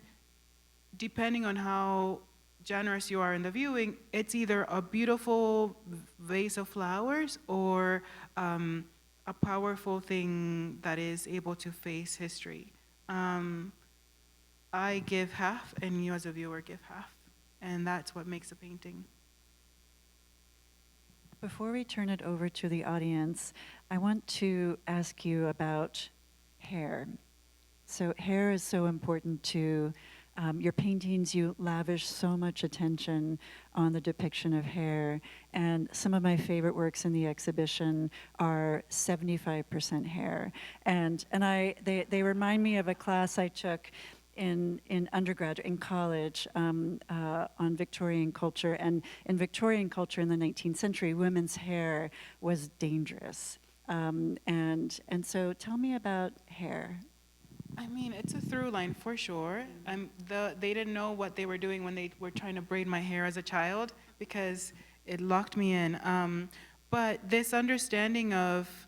depending on how generous you are in the viewing, it's either a beautiful vase of flowers or a powerful thing that is able to face history. I give half, and you as a viewer give half, and that's what makes a painting. Before we turn it over to the audience, I want to ask you about hair. So hair is so important to your paintings. You lavish so much attention on the depiction of hair, and some of my favorite works in the exhibition are 75% hair. And they remind me of a class I took in undergrad, in college, on Victorian culture. And in Victorian culture in the 19th century, women's hair was dangerous. And so tell me about hair. I mean, it's a through line for sure. They didn't know what they were doing when they were trying to braid my hair as a child because it locked me in. But this understanding of,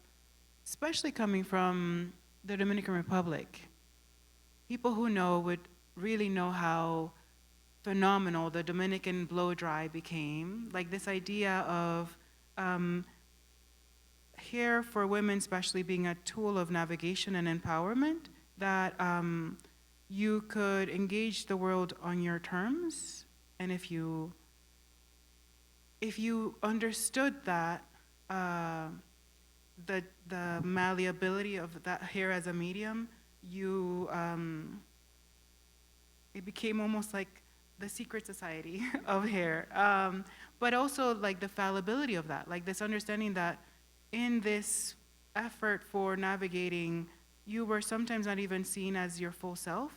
especially coming from the Dominican Republic, people who know would really know how phenomenal the Dominican blow dry became. Like this idea of hair for women especially being a tool of navigation and empowerment, that you could engage the world on your terms, and if you understood that the malleability of that hair as a medium, it became almost like the secret society of hair, but also like the fallibility of that, like this understanding that in this effort for navigating, you were sometimes not even seen as your full self.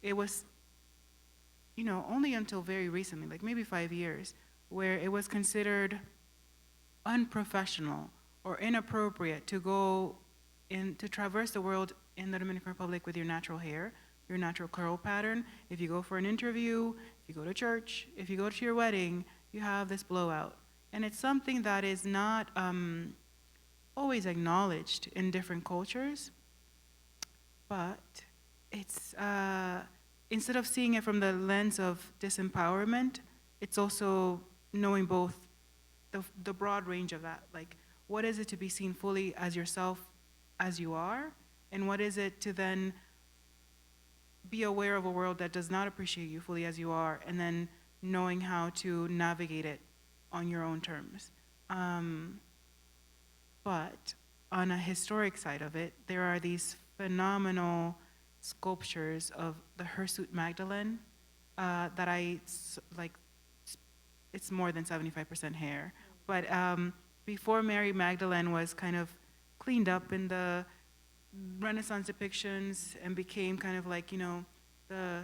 It was, only until very recently, like maybe 5 years, where it was considered unprofessional or inappropriate to go to traverse the world in the Dominican Republic with your natural hair, your natural curl pattern. If you go for an interview, if you go to church, if you go to your wedding, you have this blowout. And it's something that is not always acknowledged in different cultures, but it's, instead of seeing it from the lens of disempowerment, it's also knowing both the broad range of that. Like, what is it to be seen fully as yourself as you are, and what is it to then be aware of a world that does not appreciate you fully as you are, and then knowing how to navigate it on your own terms. But on a historic side of it, there are these phenomenal sculptures of the Hirsute Magdalene that it's more than 75% hair. But before Mary Magdalene was kind of cleaned up in the Renaissance depictions and became kind of like, the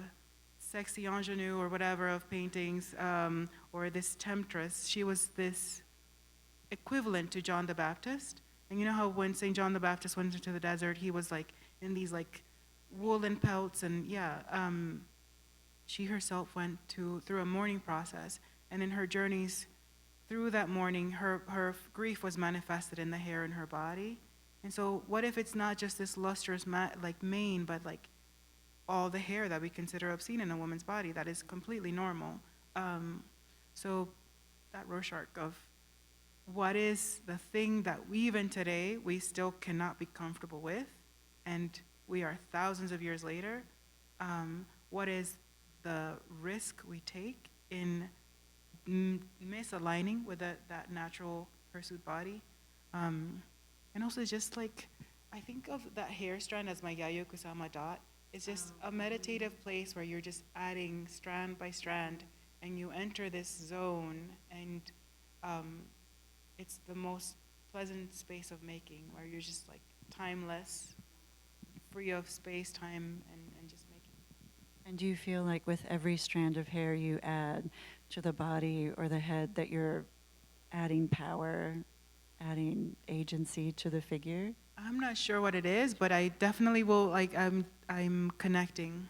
sexy ingenue or whatever of paintings, or this temptress, she was this equivalent to John the Baptist. And you know how when St. John the Baptist went into the desert, he was like in these like woolen pelts, and she herself went through a mourning process, and in her journeys through that mourning, her grief was manifested in the hair in her body. And so what if it's not just this lustrous mane, but like all the hair that we consider obscene in a woman's body that is completely normal? So that Rorschach of what is the thing that even today we still cannot be comfortable with, and we are thousands of years later, what is the risk we take in misaligning with that natural hirsute body? And also just like, I think of that hair strand as my Yayo Kusama dot. It's just a meditative place where you're just adding strand by strand, and you enter this zone, and it's the most pleasant space of making, where you're just like timeless, free of space, time, and just making. And do you feel like with every strand of hair you add to the body or the head that you're adding power, adding agency to the figure? I'm not sure what it is, but I definitely will, like, I'm connecting.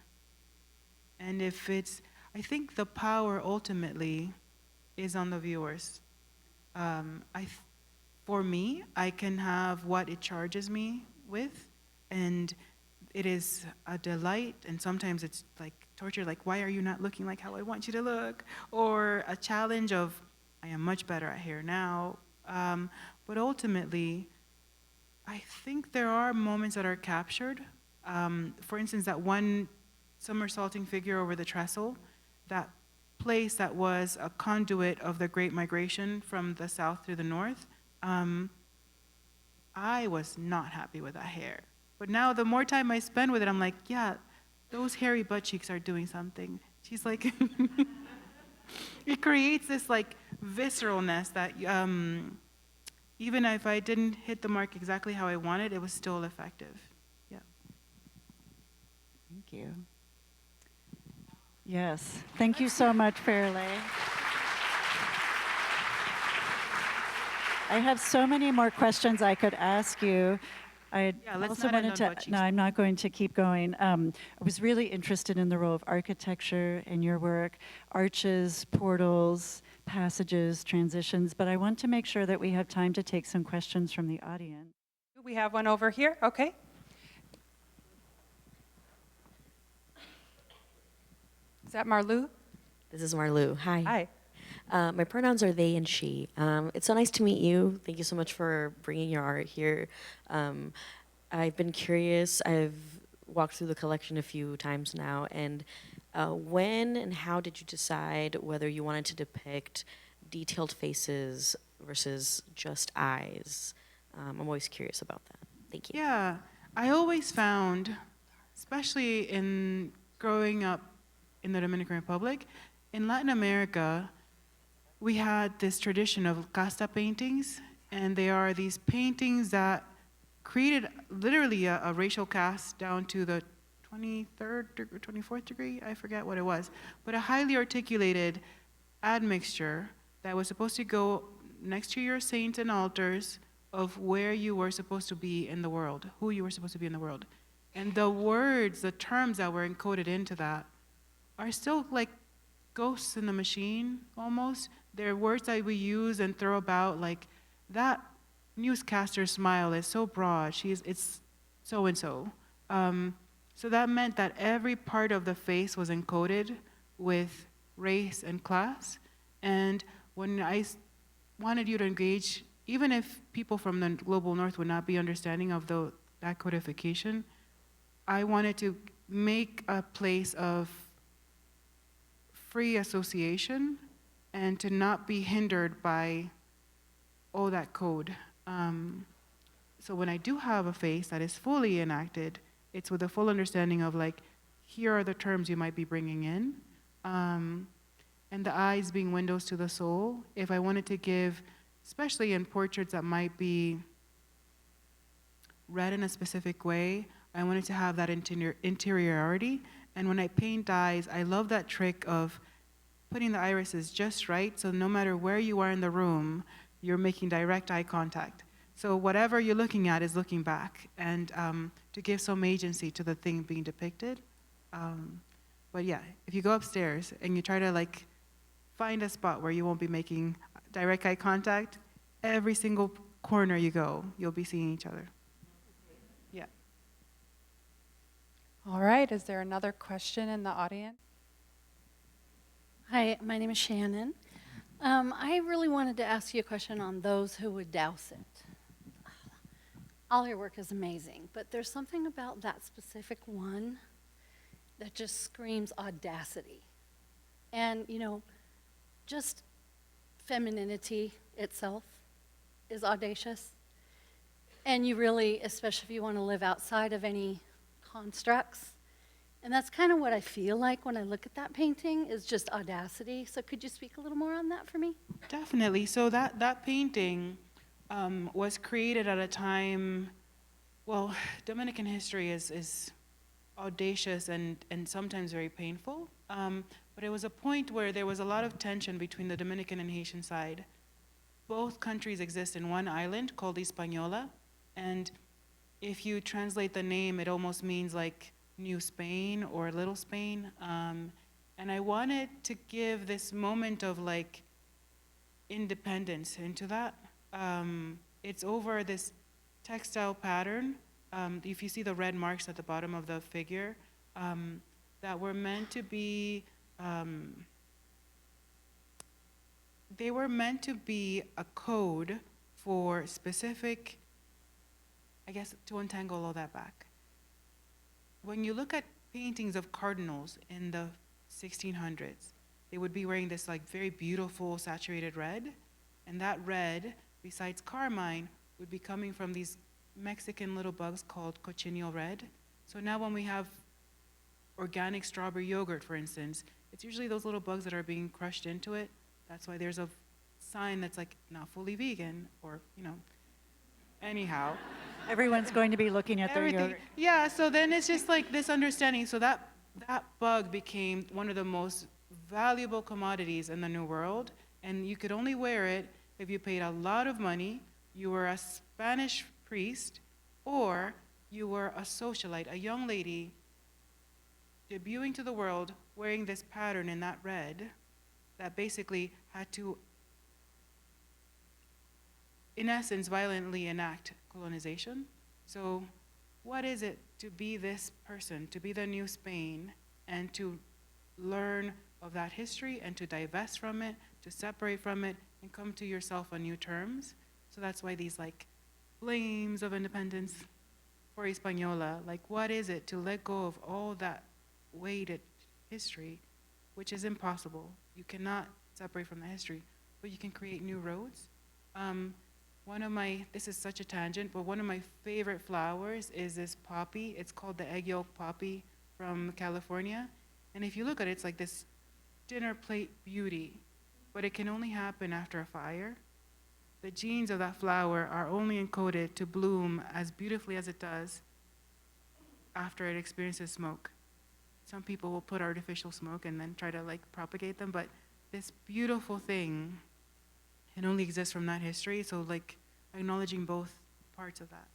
And if I think the power ultimately is on the viewers. For me, I can have what it charges me with, and it is a delight, and sometimes it's like torture, like, why are you not looking like how I want you to look? Or a challenge of, I am much better at hair now. But ultimately, I think there are moments that are captured. For instance, that one somersaulting figure over the trestle, that place that was a conduit of the Great Migration from the south to the north, I was not happy with that hair. But now the more time I spend with it, I'm like, yeah, those hairy butt cheeks are doing something. She's like, it creates this like visceralness that even if I didn't hit the mark exactly how I wanted, it was still effective. Yeah. Thank you. Yes, thank you so much, Firelei. I have so many more questions I could ask you, I Yeah, let's also not end wanted on to, what you no, said. I'm not going to keep going. I was really interested in the role of architecture in your work, arches, portals, passages, transitions, but I want to make sure that we have time to take some questions from the audience. We have one over here. Okay. Is that Marlou? This is Marlou. Hi. Hi. My pronouns are they and she. It's so nice to meet you. Thank you so much for bringing your art here. I've been curious. I've walked through the collection a few times now. And when and how did you decide whether you wanted to depict detailed faces versus just eyes? I'm always curious about that. Thank you. Yeah, I always found, especially in growing up in the Dominican Republic, in Latin America, we had this tradition of casta paintings, and they are these paintings that created literally a racial caste down to the 23rd or 24th degree, I forget what it was, but a highly articulated admixture that was supposed to go next to your saints and altars of where you were supposed to be in the world, who you were supposed to be in the world. And the words, the terms that were encoded into that are still like ghosts in the machine, almost. They're words that we use and throw about, like, that newscaster smile is so broad, it's so-and-so. So that meant that every part of the face was encoded with race and class. And when I wanted you to engage, even if people from the global north would not be understanding of that codification, I wanted to make a place of free association and to not be hindered by all that code. So when I do have a face that is fully enacted, it's with a full understanding of, like, here are the terms you might be bringing in. And the eyes being windows to the soul. If I wanted to give, especially in portraits that might be read in a specific way, I wanted to have that interiority. And when I paint eyes, I love that trick of putting the irises just right, so no matter where you are in the room, you're making direct eye contact. So whatever you're looking at is looking back, and to give some agency to the thing being depicted. But yeah, if you go upstairs and you try to, like, find a spot where you won't be making direct eye contact, every single corner you go, you'll be seeing each other. Yeah. All right. Is there another question in the audience? Hi, my name is Shannon. I really wanted to ask you a question on those who would douse it. All your work is amazing, but there's something about that specific one that just screams audacity. And, you know, just femininity itself is audacious. And you really, especially if you want to live outside of any constructs, and that's kind of what I feel like when I look at that painting, is just audacity. So could you speak a little more on that for me? Definitely. So that painting was created at a time, well, Dominican history is audacious and sometimes very painful. But it was a point where there was a lot of tension between the Dominican and Haitian side. Both countries exist in one island called Hispaniola. And if you translate the name, it almost means like New Spain or Little Spain. And I wanted to give this moment of, like, independence into that. It's over this textile pattern. If you see the red marks at the bottom of the figure, that were meant to be, they were meant to be a code for specific, I guess, to untangle all that back. When you look at paintings of cardinals in the 1600s, they would be wearing this, like, very beautiful saturated red, and that red, besides carmine, would be coming from these Mexican little bugs called cochineal red. So now when we have organic strawberry yogurt, for instance, it's usually those little bugs that are being crushed into it. That's why there's a sign that's, like, not fully vegan, or, you know, anyhow. Everyone's going to be looking at their Everything. yogurt. Yeah, so then it's just like this understanding. So that bug became one of the most valuable commodities in the New World, and you could only wear it if you paid a lot of money, you were a Spanish priest, or you were a socialite, a young lady debuting to the world wearing this pattern in that red that basically had to, in essence, violently enact colonization. So what is it to be this person, to be the new Spain, and to learn of that history and to divest from it, to separate from it, and come to yourself on new terms? So that's why these like flames of independence for Hispaniola, like what is it to let go of all that weighted history, which is impossible. You cannot separate from the history, but you can create new roads. This is such a tangent, but one of my favorite flowers is this poppy. It's called the egg yolk poppy from California. And if you look at it, it's like this dinner plate beauty, but it can only happen after a fire. The genes of that flower are only encoded to bloom as beautifully as it does after it experiences smoke. Some people will put artificial smoke and then try to like propagate them, but this beautiful thing, it only exists from that history. So like acknowledging both parts of that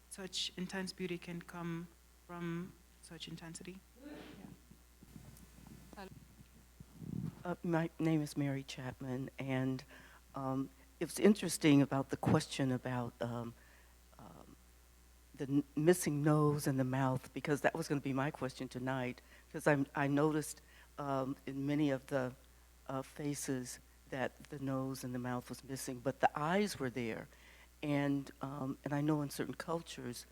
such intense beauty can come from such intensity. My name is Mary Chapman, and it was interesting about the question about the missing nose and the mouth, because that was going to be my question tonight, because I noticed in many of the faces that the nose and the mouth was missing, but the eyes were there. And I know in certain cultures,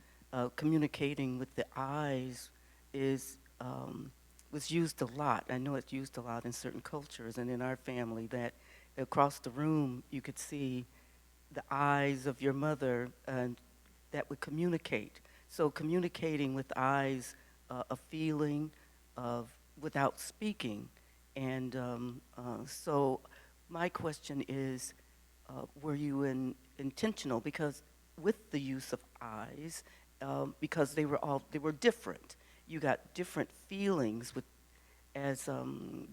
communicating with the eyes was used a lot. I know it's used a lot in certain cultures, and in our family, that across the room you could see the eyes of your mother, and that would communicate. So communicating with eyes, a feeling of without speaking. And so my question is, were you intentional? Because with the use of eyes, because they were different. You got different feelings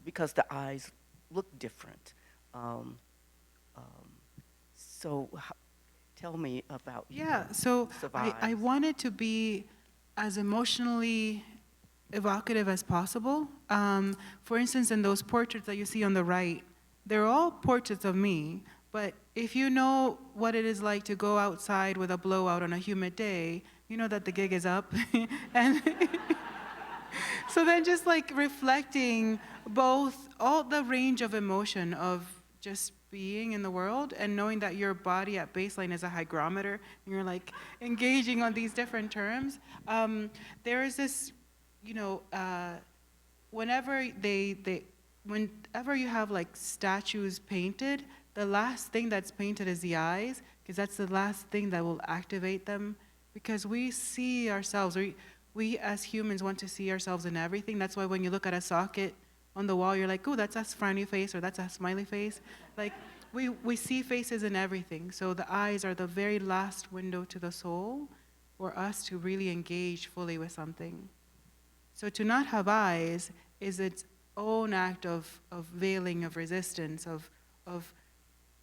because the eyes look different. Tell me about So use of I eyes. wanted to be as emotionally evocative as possible. For instance, in those portraits that you see on the right, they're all portraits of me, but if you know what it is like to go outside with a blowout on a humid day, you know that the gig is up. And so then just like reflecting all the range of emotion of just being in the world and knowing that your body at baseline is a hygrometer and you're like engaging on these different terms. There is this, whenever whenever you have like statues painted, the last thing that's painted is the eyes, because that's the last thing that will activate them, because we see ourselves, we as humans want to see ourselves in everything. That's why when you look at a socket on the wall, you're like, oh, that's a frowny face or that's a smiley face. Like, we see faces in everything. So the eyes are the very last window to the soul for us to really engage fully with something. So to not have eyes is its own act of veiling, of resistance, of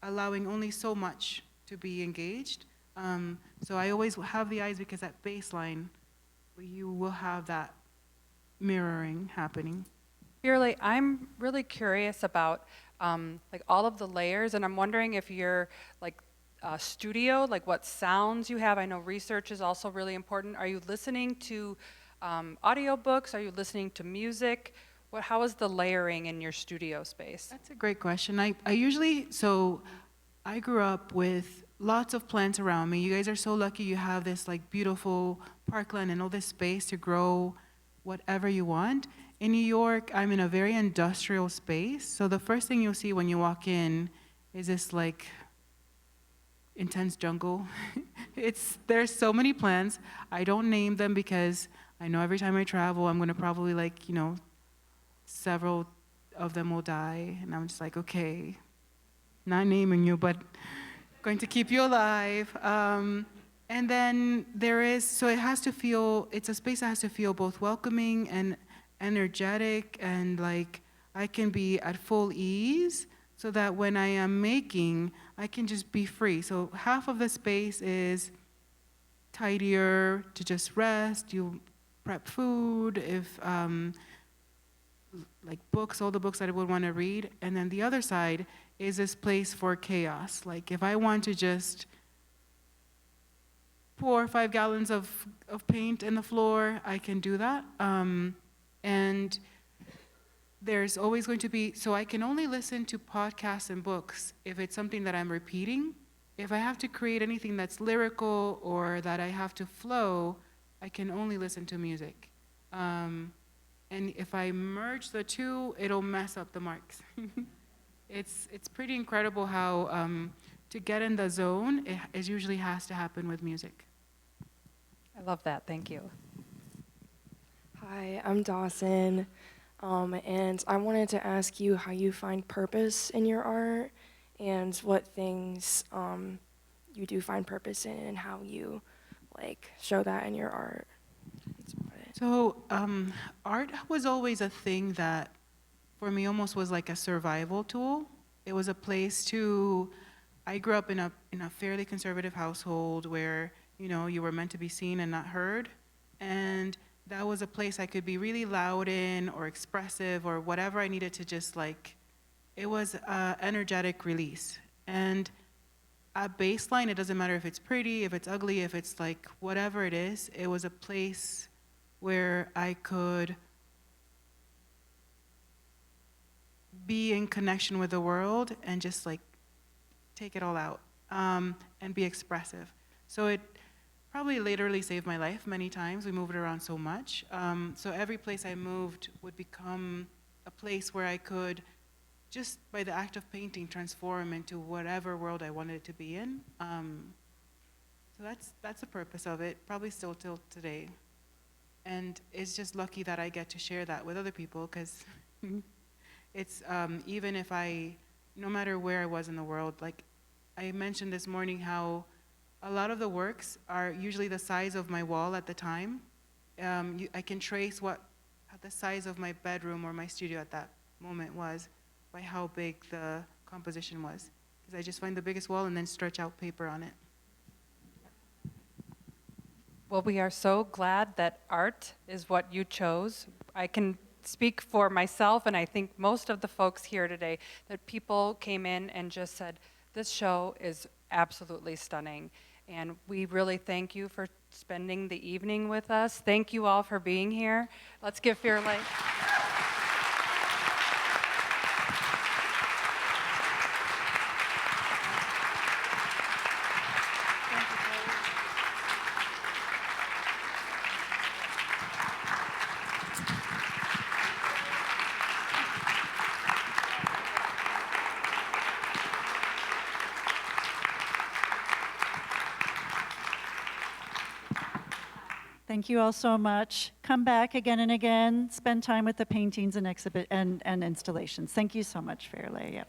allowing only so much to be engaged. So I always have the eyes, because at baseline, you will have that mirroring happening. Firelei, I'm really curious about like all of the layers, and I'm wondering if you're like studio, like what sounds you have. I know research is also really important. Are you listening to audiobooks? Are you listening to music? How is the layering in your studio space? That's a great question. I grew up with lots of plants around me. You guys are so lucky you have this like beautiful parkland and all this space to grow whatever you want. In New York, I'm in a very industrial space. So the first thing you'll see when you walk in is this like intense jungle. There's so many plants. I don't name them because I know every time I travel, I'm gonna probably several of them will die. And I'm just like, okay, not naming you, but going to keep you alive. And then it's a space that has to feel both welcoming and energetic, and like I can be at full ease so that when I am making, I can just be free. So half of the space is tidier to just rest. You prep food, if like books, all the books that I would want to read. And then the other side is this place for chaos. Like if I want to just pour 5 gallons of paint in the floor, I can do that. And there's always going to be, so I can only listen to podcasts and books if it's something that I'm repeating. If I have to create anything that's lyrical or that I have to flow, I can only listen to music. And if I merge the two, it'll mess up the marks. It's pretty incredible how to get in the zone, it usually has to happen with music. I love that. Thank you. Hi, I'm Dawson, and I wanted to ask you how you find purpose in your art and what things you do find purpose in and how you like show that in your art. That's about it. So art was always a thing that for me almost was like a survival tool. It was a place to, I grew up in a fairly conservative household where, you know, you were meant to be seen and not heard. And that was a place I could be really loud in or expressive or whatever I needed to just like, it was an energetic release. And at baseline, it doesn't matter if it's pretty, if it's ugly, if it's like whatever it is, it was a place where I could be in connection with the world and just like take it all out and be expressive. So it probably literally saved my life many times. We moved around so much. So every place I moved would become a place where I could, just by the act of painting, transform into whatever world I wanted it to be in. So that's the purpose of it, probably still till today. And it's just lucky that I get to share that with other people, because it's even if no matter where I was in the world, like I mentioned this morning how a lot of the works are usually the size of my wall at the time. I can trace what the size of my bedroom or my studio at that moment was by how big the composition was. Because I just find the biggest wall and then stretch out paper on it. Well, we are so glad that art is what you chose. I can speak for myself, and I think most of the folks here today, that people came in and just said, this show is absolutely stunning. And we really thank you for spending the evening with us. Thank you all for being here. Let's give Firelei. Thank you all so much. Come back again and again. Spend time with the paintings and installations. Thank you so much, Firelei. Yep.